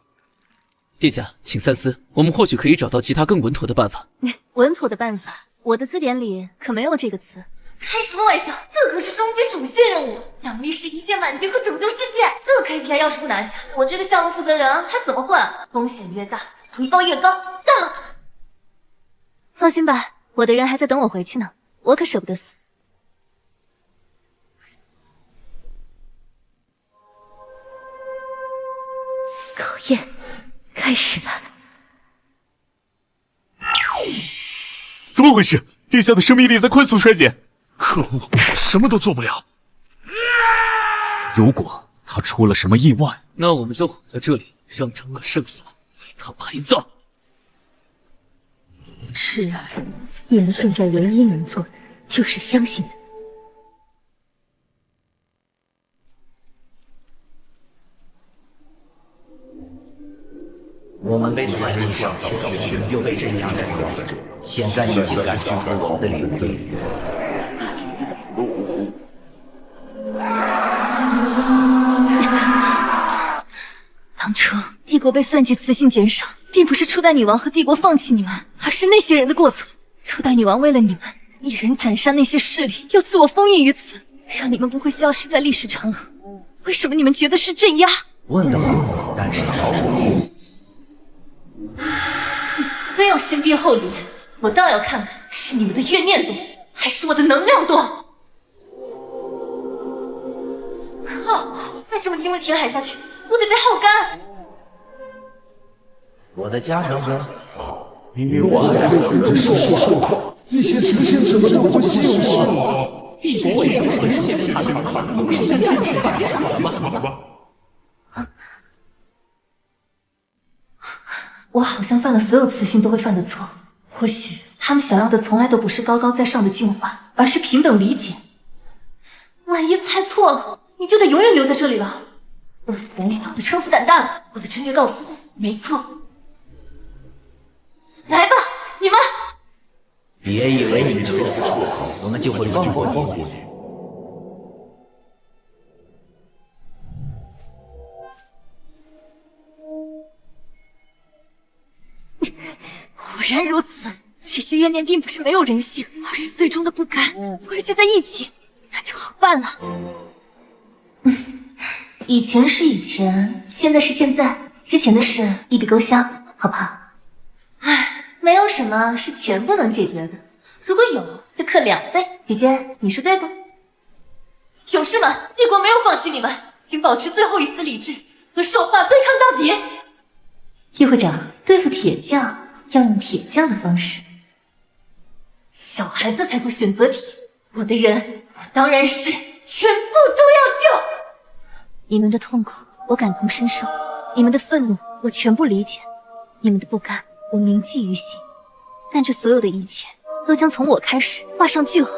殿下，请三思，我们或许可以找到其他更稳妥的办法。稳妥的办法，我的字典里可没有这个词。开什么玩笑？这可是中间主线任务，奖励是一键满级和拯救世界。这 KPI 要是不拿下，我这个项目负责人还怎么混？风险越大，回报越高。干了！放心吧，我的人还在等我回去呢。我可舍不得死。考验开始了。怎么回事？殿下的生命力在快速衰减。可恶，什么都做不了。如果他出了什么意外，那我们就毁在这里，让整个圣所为他陪葬。赤儿，你们现在唯一能做的就是相信他。我们被算入上头，又被镇压在这里。现在你竟敢闯入我们的领地！当初帝国被算计雌性减少，并不是初代女王和帝国放弃你们，而是那些人的过错。初代女王为了你们，一人斩杀那些势力，又自我封印于此，让你们不会消失在历史长河。为什么你们觉得是镇压？问得好，但是毫无意义。非要先鞭后礼，我倒要看看是你们的怨念多，还是我的能量多。靠！再这么精卫填海下去，我得被耗干。我的家长者，明明我还没有这受话，那些雌性怎么就不信我？帝国为什么会现在他变成战士打死了吗？我好像犯了所有雌性都会犯的错，或许他们想要的从来都不是高高在上的进化，而是平等理解。万一猜错了，你就得永远留在这里了。饿死胆小的，撑死胆大的，我的直觉告诉我，没错。来吧，你们！别以为你做错，我们就会放过你。果然如此，这些怨念并不是没有人性，而是最终的不甘汇聚在一起，那就好办了。以前是以前，现在是现在，之前的事一笔勾销，好不好？唉，没有什么是钱不能解决的，如果有，就克2倍。姐姐，你说对不？勇士们，帝国没有放弃你们，并保持最后一丝理智，和兽化对抗到底。议会长，对付铁匠要用铁匠的方式。小孩子才做选择题，我的人当然是全部都要救。你们的痛苦我感同身受，你们的愤怒我全部理解，你们的不甘我铭记于心。但这所有的一切都将从我开始画上句号。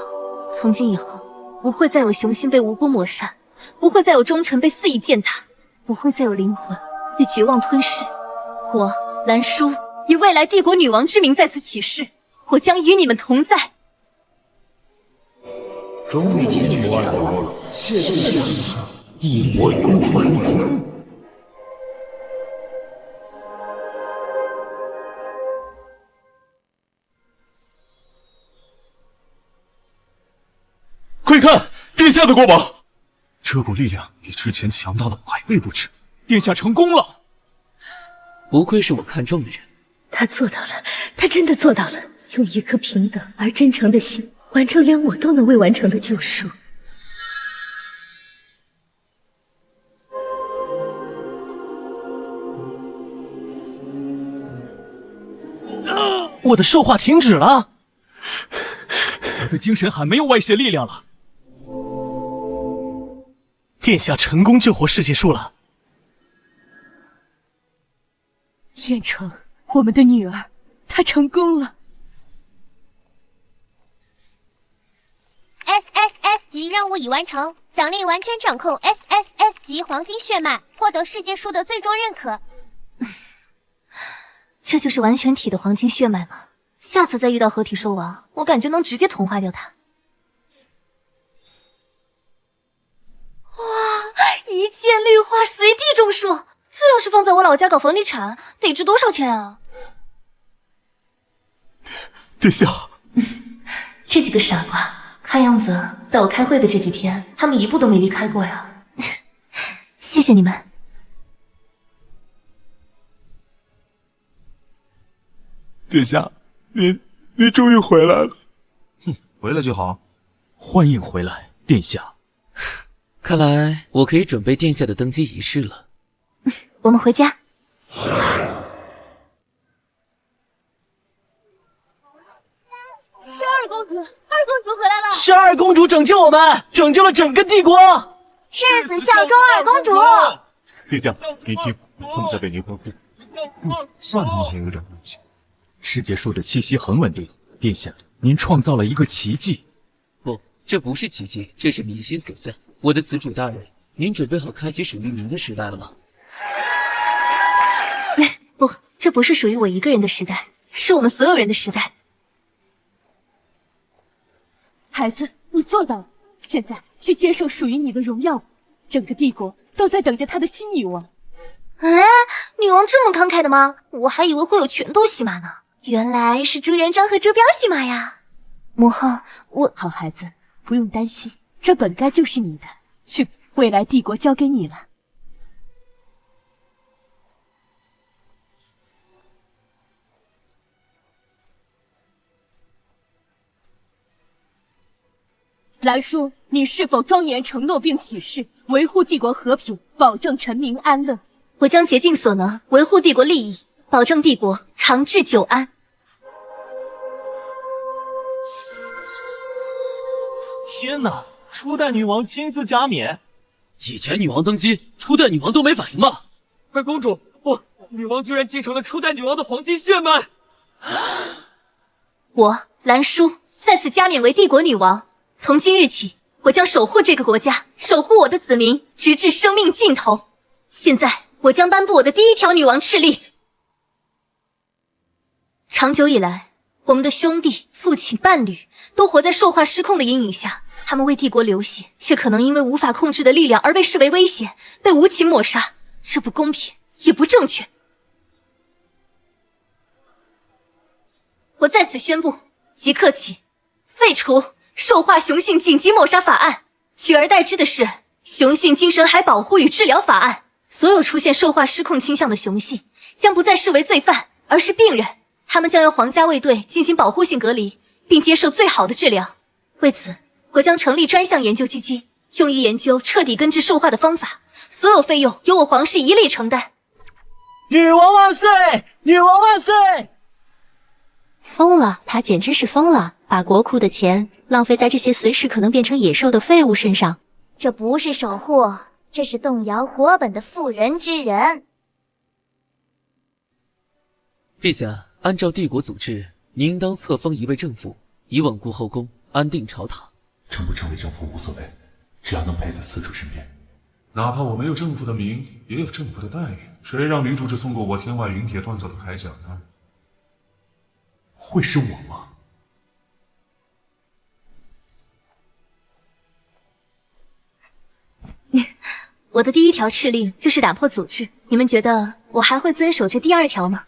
从今以后，不会再有雄心被无辜抹杀，不会再有忠诚被肆意践踏，不会再有灵魂被绝望吞噬。我兰叔以未来帝国女王之名在此起誓，我将与你们同在。终于结束了，谢谢帝国永存。快看，殿下的国宝！这股力量比之前强大了100倍不止。殿下成功了！不愧是我看中的人。他做到了，他真的做到了，用一颗平等而真诚的心，完成连我都能未完成的救赎。我的兽化停止了，我的精神海没有外泄力量了。殿下成功救活世界树了。燕城，我们的女儿，她成功了。SSS 级任务已完成，奖励完全掌控 SSS 级黄金血脉，获得世界树的最终认可。这就是完全体的黄金血脉吗？下次再遇到合体兽王，我感觉能直接同化掉它。哇，一见绿化随地种树，这要是放在我老家搞房地产，得值多少钱啊？殿下，这几个傻瓜，看样子在我开会的这几天，他们一步都没离开过呀。谢谢你们。殿下，您终于回来了。回来就好。欢迎回来，殿下。看来我可以准备殿下的登基仪式了。我们回家。是二公主，二公主回来了。是二公主拯救我们，拯救了整个帝国。世子效忠二公主。陛下，您听，他们在为您欢呼。算他们还有点东西。世界树的气息很稳定，殿下，您创造了一个奇迹。不，这不是奇迹，这是民心所向。我的子主大人，您准备好开启属于您的时代了吗？不，这不是属于我一个人的时代，是我们所有人的时代。孩子，你做到了，现在去接受属于你的荣耀。整个帝国都在等着他的新女王。哎，女王这么慷慨的吗？我还以为会有拳头戏码呢，原来是朱元璋和周彪戏码呀。母后，好孩子，不用担心，这本该就是你的。去，未来帝国交给你了。兰叔，你是否庄严承诺并起誓，维护帝国和平，保证臣民安乐？我将竭尽所能，维护帝国利益，保证帝国长治久安。天哪！初代女王亲自加冕。以前女王登基，初代女王都没反应吗？二公主，不，女王居然继承了初代女王的黄金血脉。我兰叔再次加冕为帝国女王。从今日起，我将守护这个国家，守护我的子民，直至生命尽头。现在，我将颁布我的第一条女王敕令。长久以来，我们的兄弟、父亲、伴侣都活在兽化失控的阴影下，他们为帝国流血，却可能因为无法控制的力量而被视为威胁，被无情抹杀，这不公平，也不正确。我在此宣布，即刻起废除兽化雄性紧急抹杀法案，取而代之的是雄性精神海保护与治疗法案。所有出现兽化失控倾向的雄性将不再视为罪犯，而是病人，他们将由皇家卫队进行保护性隔离，并接受最好的治疗。为此，我将成立专项研究基金，用于研究彻底根治兽化的方法，所有费用由我皇室一力承担。女王万岁！女王万岁！疯了，他简直是疯了，把国库的钱浪费在这些随时可能变成野兽的废物身上。这不是守护，这是动摇国本的妇人之仁。陛下，按照帝国组织，您应当册封一位正副，以稳固后宫，安定朝堂。成不成为正副无所谓，只要能陪在司主身边。哪怕我没有正副的名，也有正副的待遇。谁让女主只送过我天外云铁锻造的铠甲呢？会是我吗？我的第一条敕令就是打破组织，你们觉得我还会遵守这第二条吗？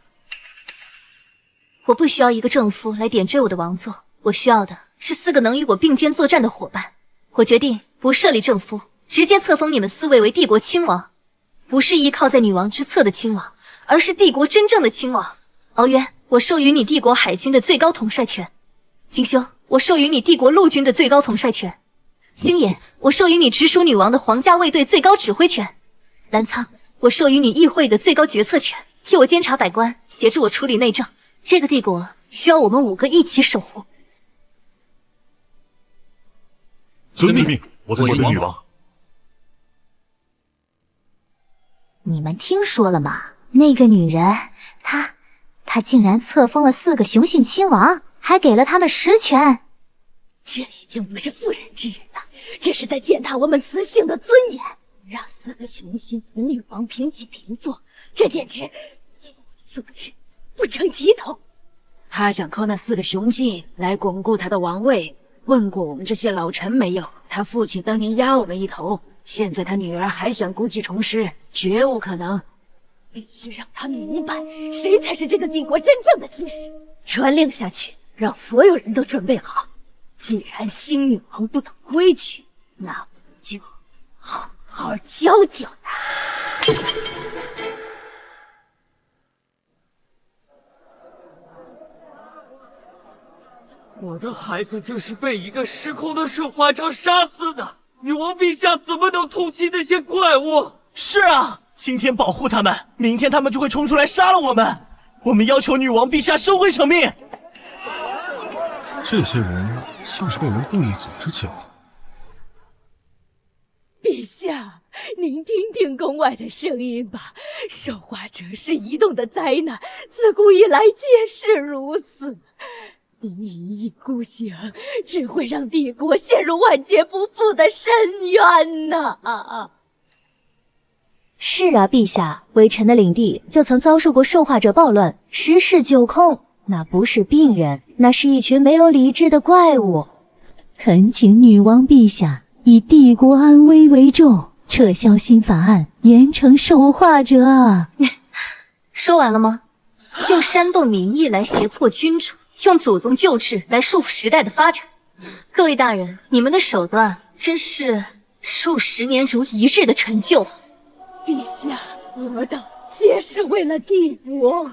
我不需要一个正夫来点缀我的王座，我需要的是4个能与我并肩作战的伙伴。我决定不设立正夫，直接册封你们4位为帝国亲王，不是依靠在女王之侧的亲王，而是帝国真正的亲王。敖渊，我授予你帝国海军的最高统帅权；金修，我授予你帝国陆军的最高统帅权；星野，我授予你直属女王的皇家卫队最高指挥权；澜苍，我授予你议会的最高决策权，替我监察百官，协助我处理内政。这个帝国需要我们5个一起守护。遵命，我的女王。你们听说了吗？那个女人，她竟然册封了4个雄性亲王，还给了他们实权。这已经不是妇人之仁了，这是在践踏我们雌性的尊严。让4个雄性和女王平起平坐，这简直组织不成体统。他想靠那4个雄性来巩固他的王位，问过我们这些老臣没有？他父亲当年压我们一头，现在他女儿还想故技重施，绝无可能。必须让他明白，谁才是这个帝国真正的军师。传令下去，让所有人都准备好。既然新女王不懂规矩，那我们就好好教教她。我的孩子这是被一个失控的兽化者杀死的，女王陛下怎么能同情那些怪物？是啊，今天保护他们，明天他们就会冲出来杀了我们。我们要求女王陛下收回成命。这些人像是被人故意组织起来的。陛下，您听听宫外的声音吧。兽化者是移动的灾难，自古以来皆是如此。您一意孤行，只会让帝国陷入万劫不复的深渊呐！是啊，陛下，微臣的领地就曾遭受过兽化者暴乱，十室九空。那不是病人，那是一群没有理智的怪物。恳请女王陛下以帝国安危为重，撤销新法案，严惩兽化者啊！说完了吗？用煽动民意来胁迫君主，用祖宗旧制来束缚时代的发展。各位大人，你们的手段真是数十年如一日的成就。陛下，我等皆是为了帝国。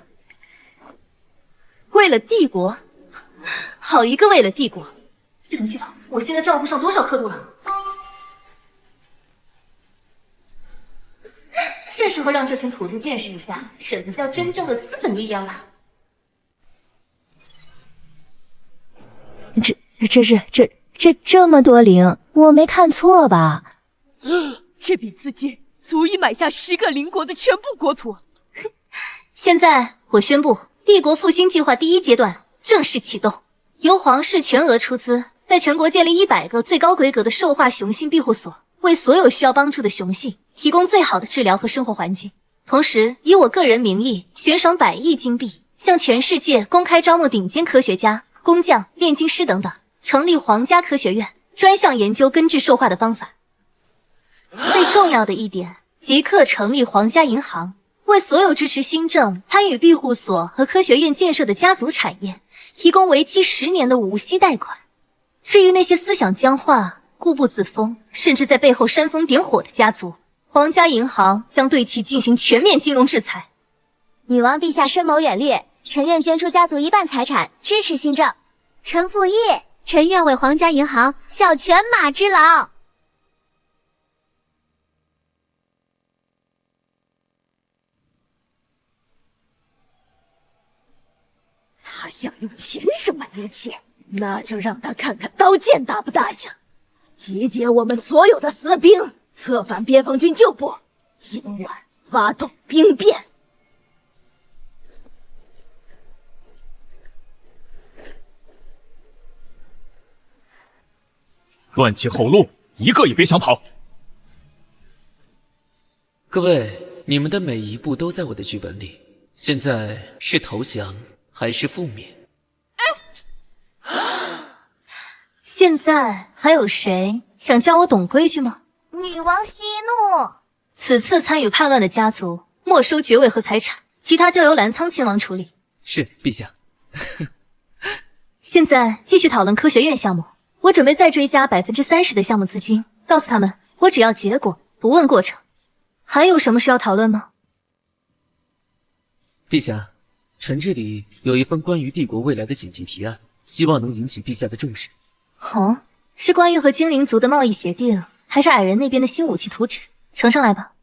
为了帝国？好一个为了帝国！系统，我现在账户上多少刻度了？是时候让这群土著见识一下什么叫真正的资本力量了。这么多零，我没看错吧？这笔资金足以买下10个邻国的全部国土。现在我宣布，帝国复兴计划第1阶段正式启动，由皇室全额出资，在全国建立100个最高规格的兽化雄性庇护所，为所有需要帮助的雄性提供最好的治疗和生活环境。同时，以我个人名义悬赏100亿金币，向全世界公开招募顶尖科学家、工匠、炼金师等等，成立皇家科学院，专项研究根治兽化的方法。最重要的一点，即刻成立皇家银行，为所有支持新政、参与庇护所和科学院建设的家族产业提供为期10年的无息贷款。至于那些思想僵化、固步自封，甚至在背后煽风点火的家族，皇家银行将对其进行全面金融制裁。女王陛下深谋远虑，臣愿捐出家族1半财产，支持新政。臣附议，臣愿为皇家银行效犬马之劳。他想用钱什么一切，那就让他看看刀剑答不答应。集结我们所有的死兵，策反边防军旧部，今晚发动兵变。断其后路，一个也别想跑！各位，你们的每一步都在我的剧本里。现在是投降还是覆灭？现在还有谁想教我懂规矩吗？女王息怒。此次参与叛乱的家族，没收爵位和财产，其他交由澜苍亲王处理。是，陛下。现在继续讨论科学院项目，我准备再追加30%的项目资金，告诉他们我只要结果，不问过程。还有什么事要讨论吗？陛下，臣这里有一份关于帝国未来的紧急提案，希望能引起陛下的重视。哦，是关于和精灵族的贸易协定，还是矮人那边的新武器图纸？呈上来吧。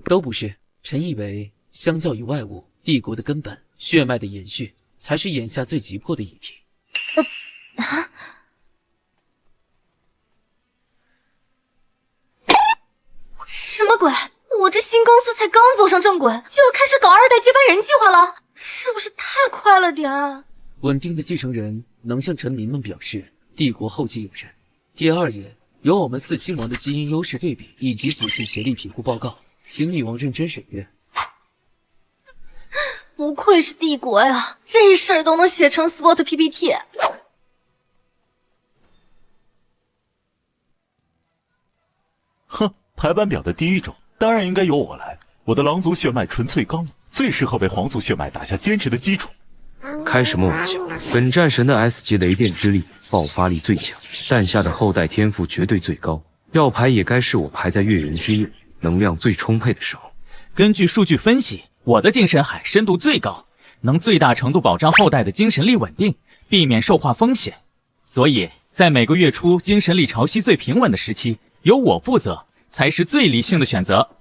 都不是，臣以为相较于外物，帝国的根本、血脉的延续，才是眼下最急迫的议题。什么鬼？我这新公司才刚走上正轨，就要开始搞2代接班人计划了，是不是太快了点啊？稳定的继承人能向臣民们表示帝国后继有人。第2页有我们4亲王的基因优势对比以及子嗣协力评估报告，请女王认真审阅。不愧是帝国呀，这事儿都能写成 SWOT PPT。哼，排班表的第1种当然应该由我来。我的狼族血脉纯粹刚猛，最适合为皇族血脉打下坚实的基础。开什么玩笑！本战神的 S 级雷电之力爆发力最强，诞下的后代天赋绝对最高。要排也该是我排在月圆之夜，能量最充沛的时候。根据数据分析，我的精神海深度最高，能最大程度保障后代的精神力稳定，避免受化风险。所以在每个月初精神力潮汐最平稳的时期，由我负责才是最理性的选择。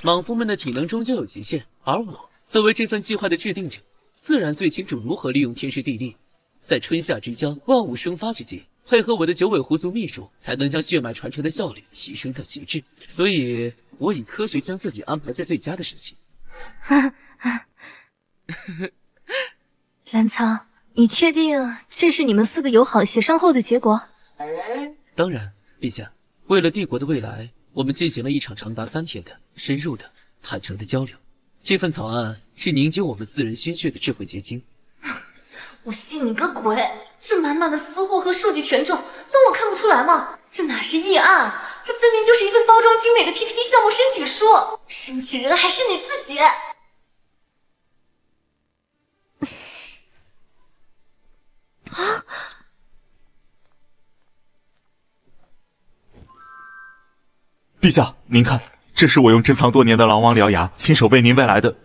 莽夫们的体能终究有极限，而我作为这份计划的制定者，自然最清楚如何利用天时地利，在春夏之交、万物生发之际，配合我的九尾狐族秘术，才能将血脉传承的效率提升到极致。所以，我以科学将自己安排在最佳的时期。兰苍，你确定这是你们4个友好协商后的结果？当然，陛下，为了帝国的未来，我们进行了一场长达3天的深入的、坦诚的交流。这份草案是凝结我们4人心血的智慧结晶。我信你个鬼！这满满的私货和数据权重，当我看不出来吗？这哪是议案，这分明就是一份包装精美的 PPT 项目申请书，申请人还是你自己。啊！陛下，您看，这是我用珍藏多年的狼王獠牙，亲手为您未来的，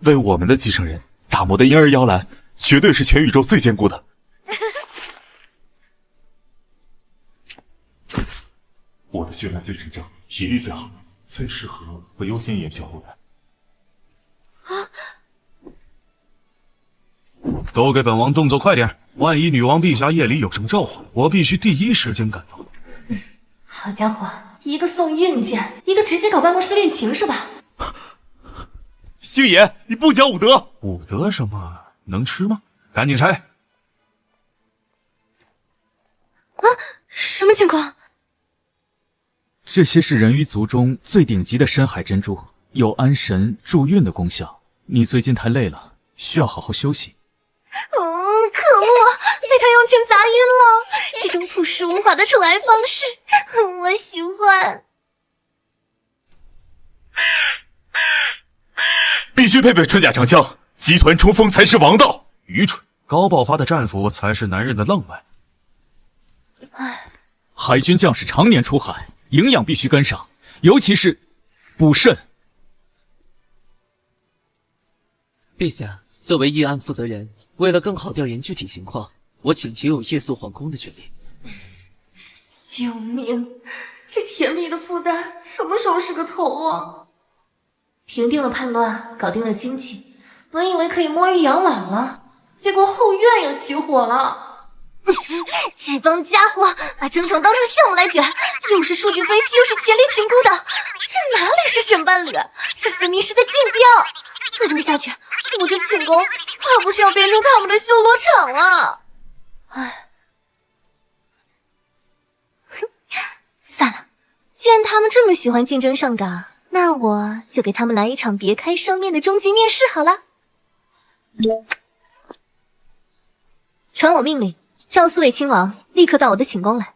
为我们的继承人打磨的婴儿摇篮，绝对是全宇宙最坚固的。我的血脉最纯正，体力最好，最适合和优先延续后代。都给本王动作快点！万一女王陛下夜里有什么召唤，我必须第一时间赶到。好家伙，一个送硬件，一个直接搞办公室恋情是吧？星爷，你不讲武德！武德什么？能吃吗？赶紧拆！啊，什么情况？这些是人鱼族中最顶级的深海珍珠，有安神助孕的功效。你最近太累了，需要好好休息。可恶，被他用钱砸晕了！这种朴实无华的宠爱方式，我喜欢。必须配备穿甲长枪，集团冲锋才是王道。愚蠢，高爆发的战斧才是男人的浪漫。海军将士常年出海，营养必须跟上，尤其是补肾。陛下，作为议案负责人，为了更好调研具体情况，我请求有夜宿皇宫的权利。救命！这甜蜜的负担什么时候是个头啊？平定了叛乱，搞定了经济，本以为可以摸鱼养老了，结果后院又起火了。这帮家伙把征程当成项目来卷，又是数据分析，又是潜力评估的，这哪里是选伴侣？这分明是在竞标！再这么下去，我这寝宫怕不是要变成他们的修罗场了。唉，算了，既然他们这么喜欢竞争上岗，那我就给他们来一场别开生面的终极面试好了。传我命令，召4位亲王立刻到我的寝宫来。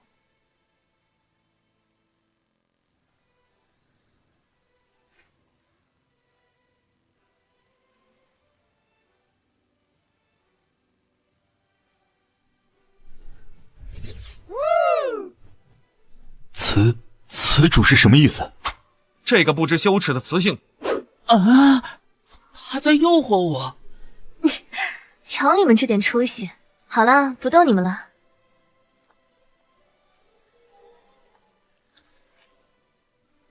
此主是什么意思？这个不知羞耻的雌性啊！他在诱惑我。瞧你们这点出息。好了，不逗你们了。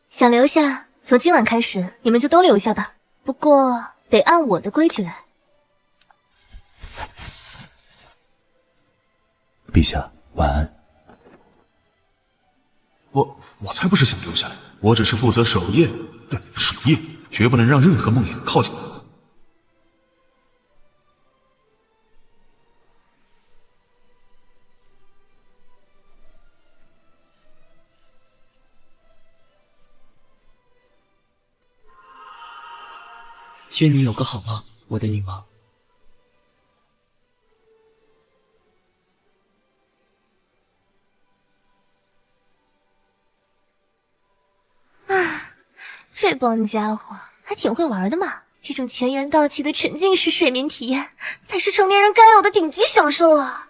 想留下，从今晚开始你们就都留下吧。不过得按我的规矩来。陛下，晚安。我才不是想留下来，我只是负责守夜，对，守夜，绝不能让任何梦魇靠近他。愿你有个好梦，我的女王。这帮家伙还挺会玩的嘛！这种全员到齐的沉浸式睡眠体验，才是成年人该有的顶级享受啊！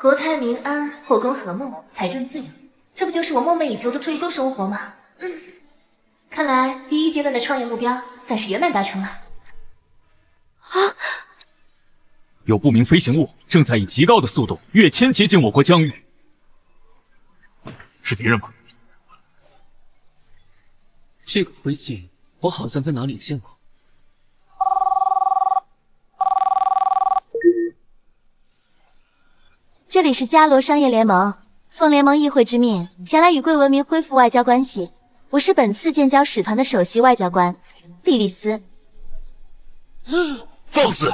国泰民安，后宫和睦，财政自由，这不就是我梦寐以求的退休生活吗？看来第一阶段的创业目标算是圆满达成了。有不明飞行物正在以极高的速度跃迁接近我国疆域，是敌人吗？这个灰烬我好像在哪里见过。这里是伽罗商业联盟，奉联盟议会之命，前来与贵文明恢复外交关系。我是本次建交使团的首席外交官，莉莉丝。放肆！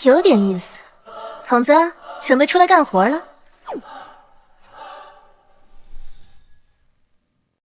有点意思，筒子，准备出来干活了？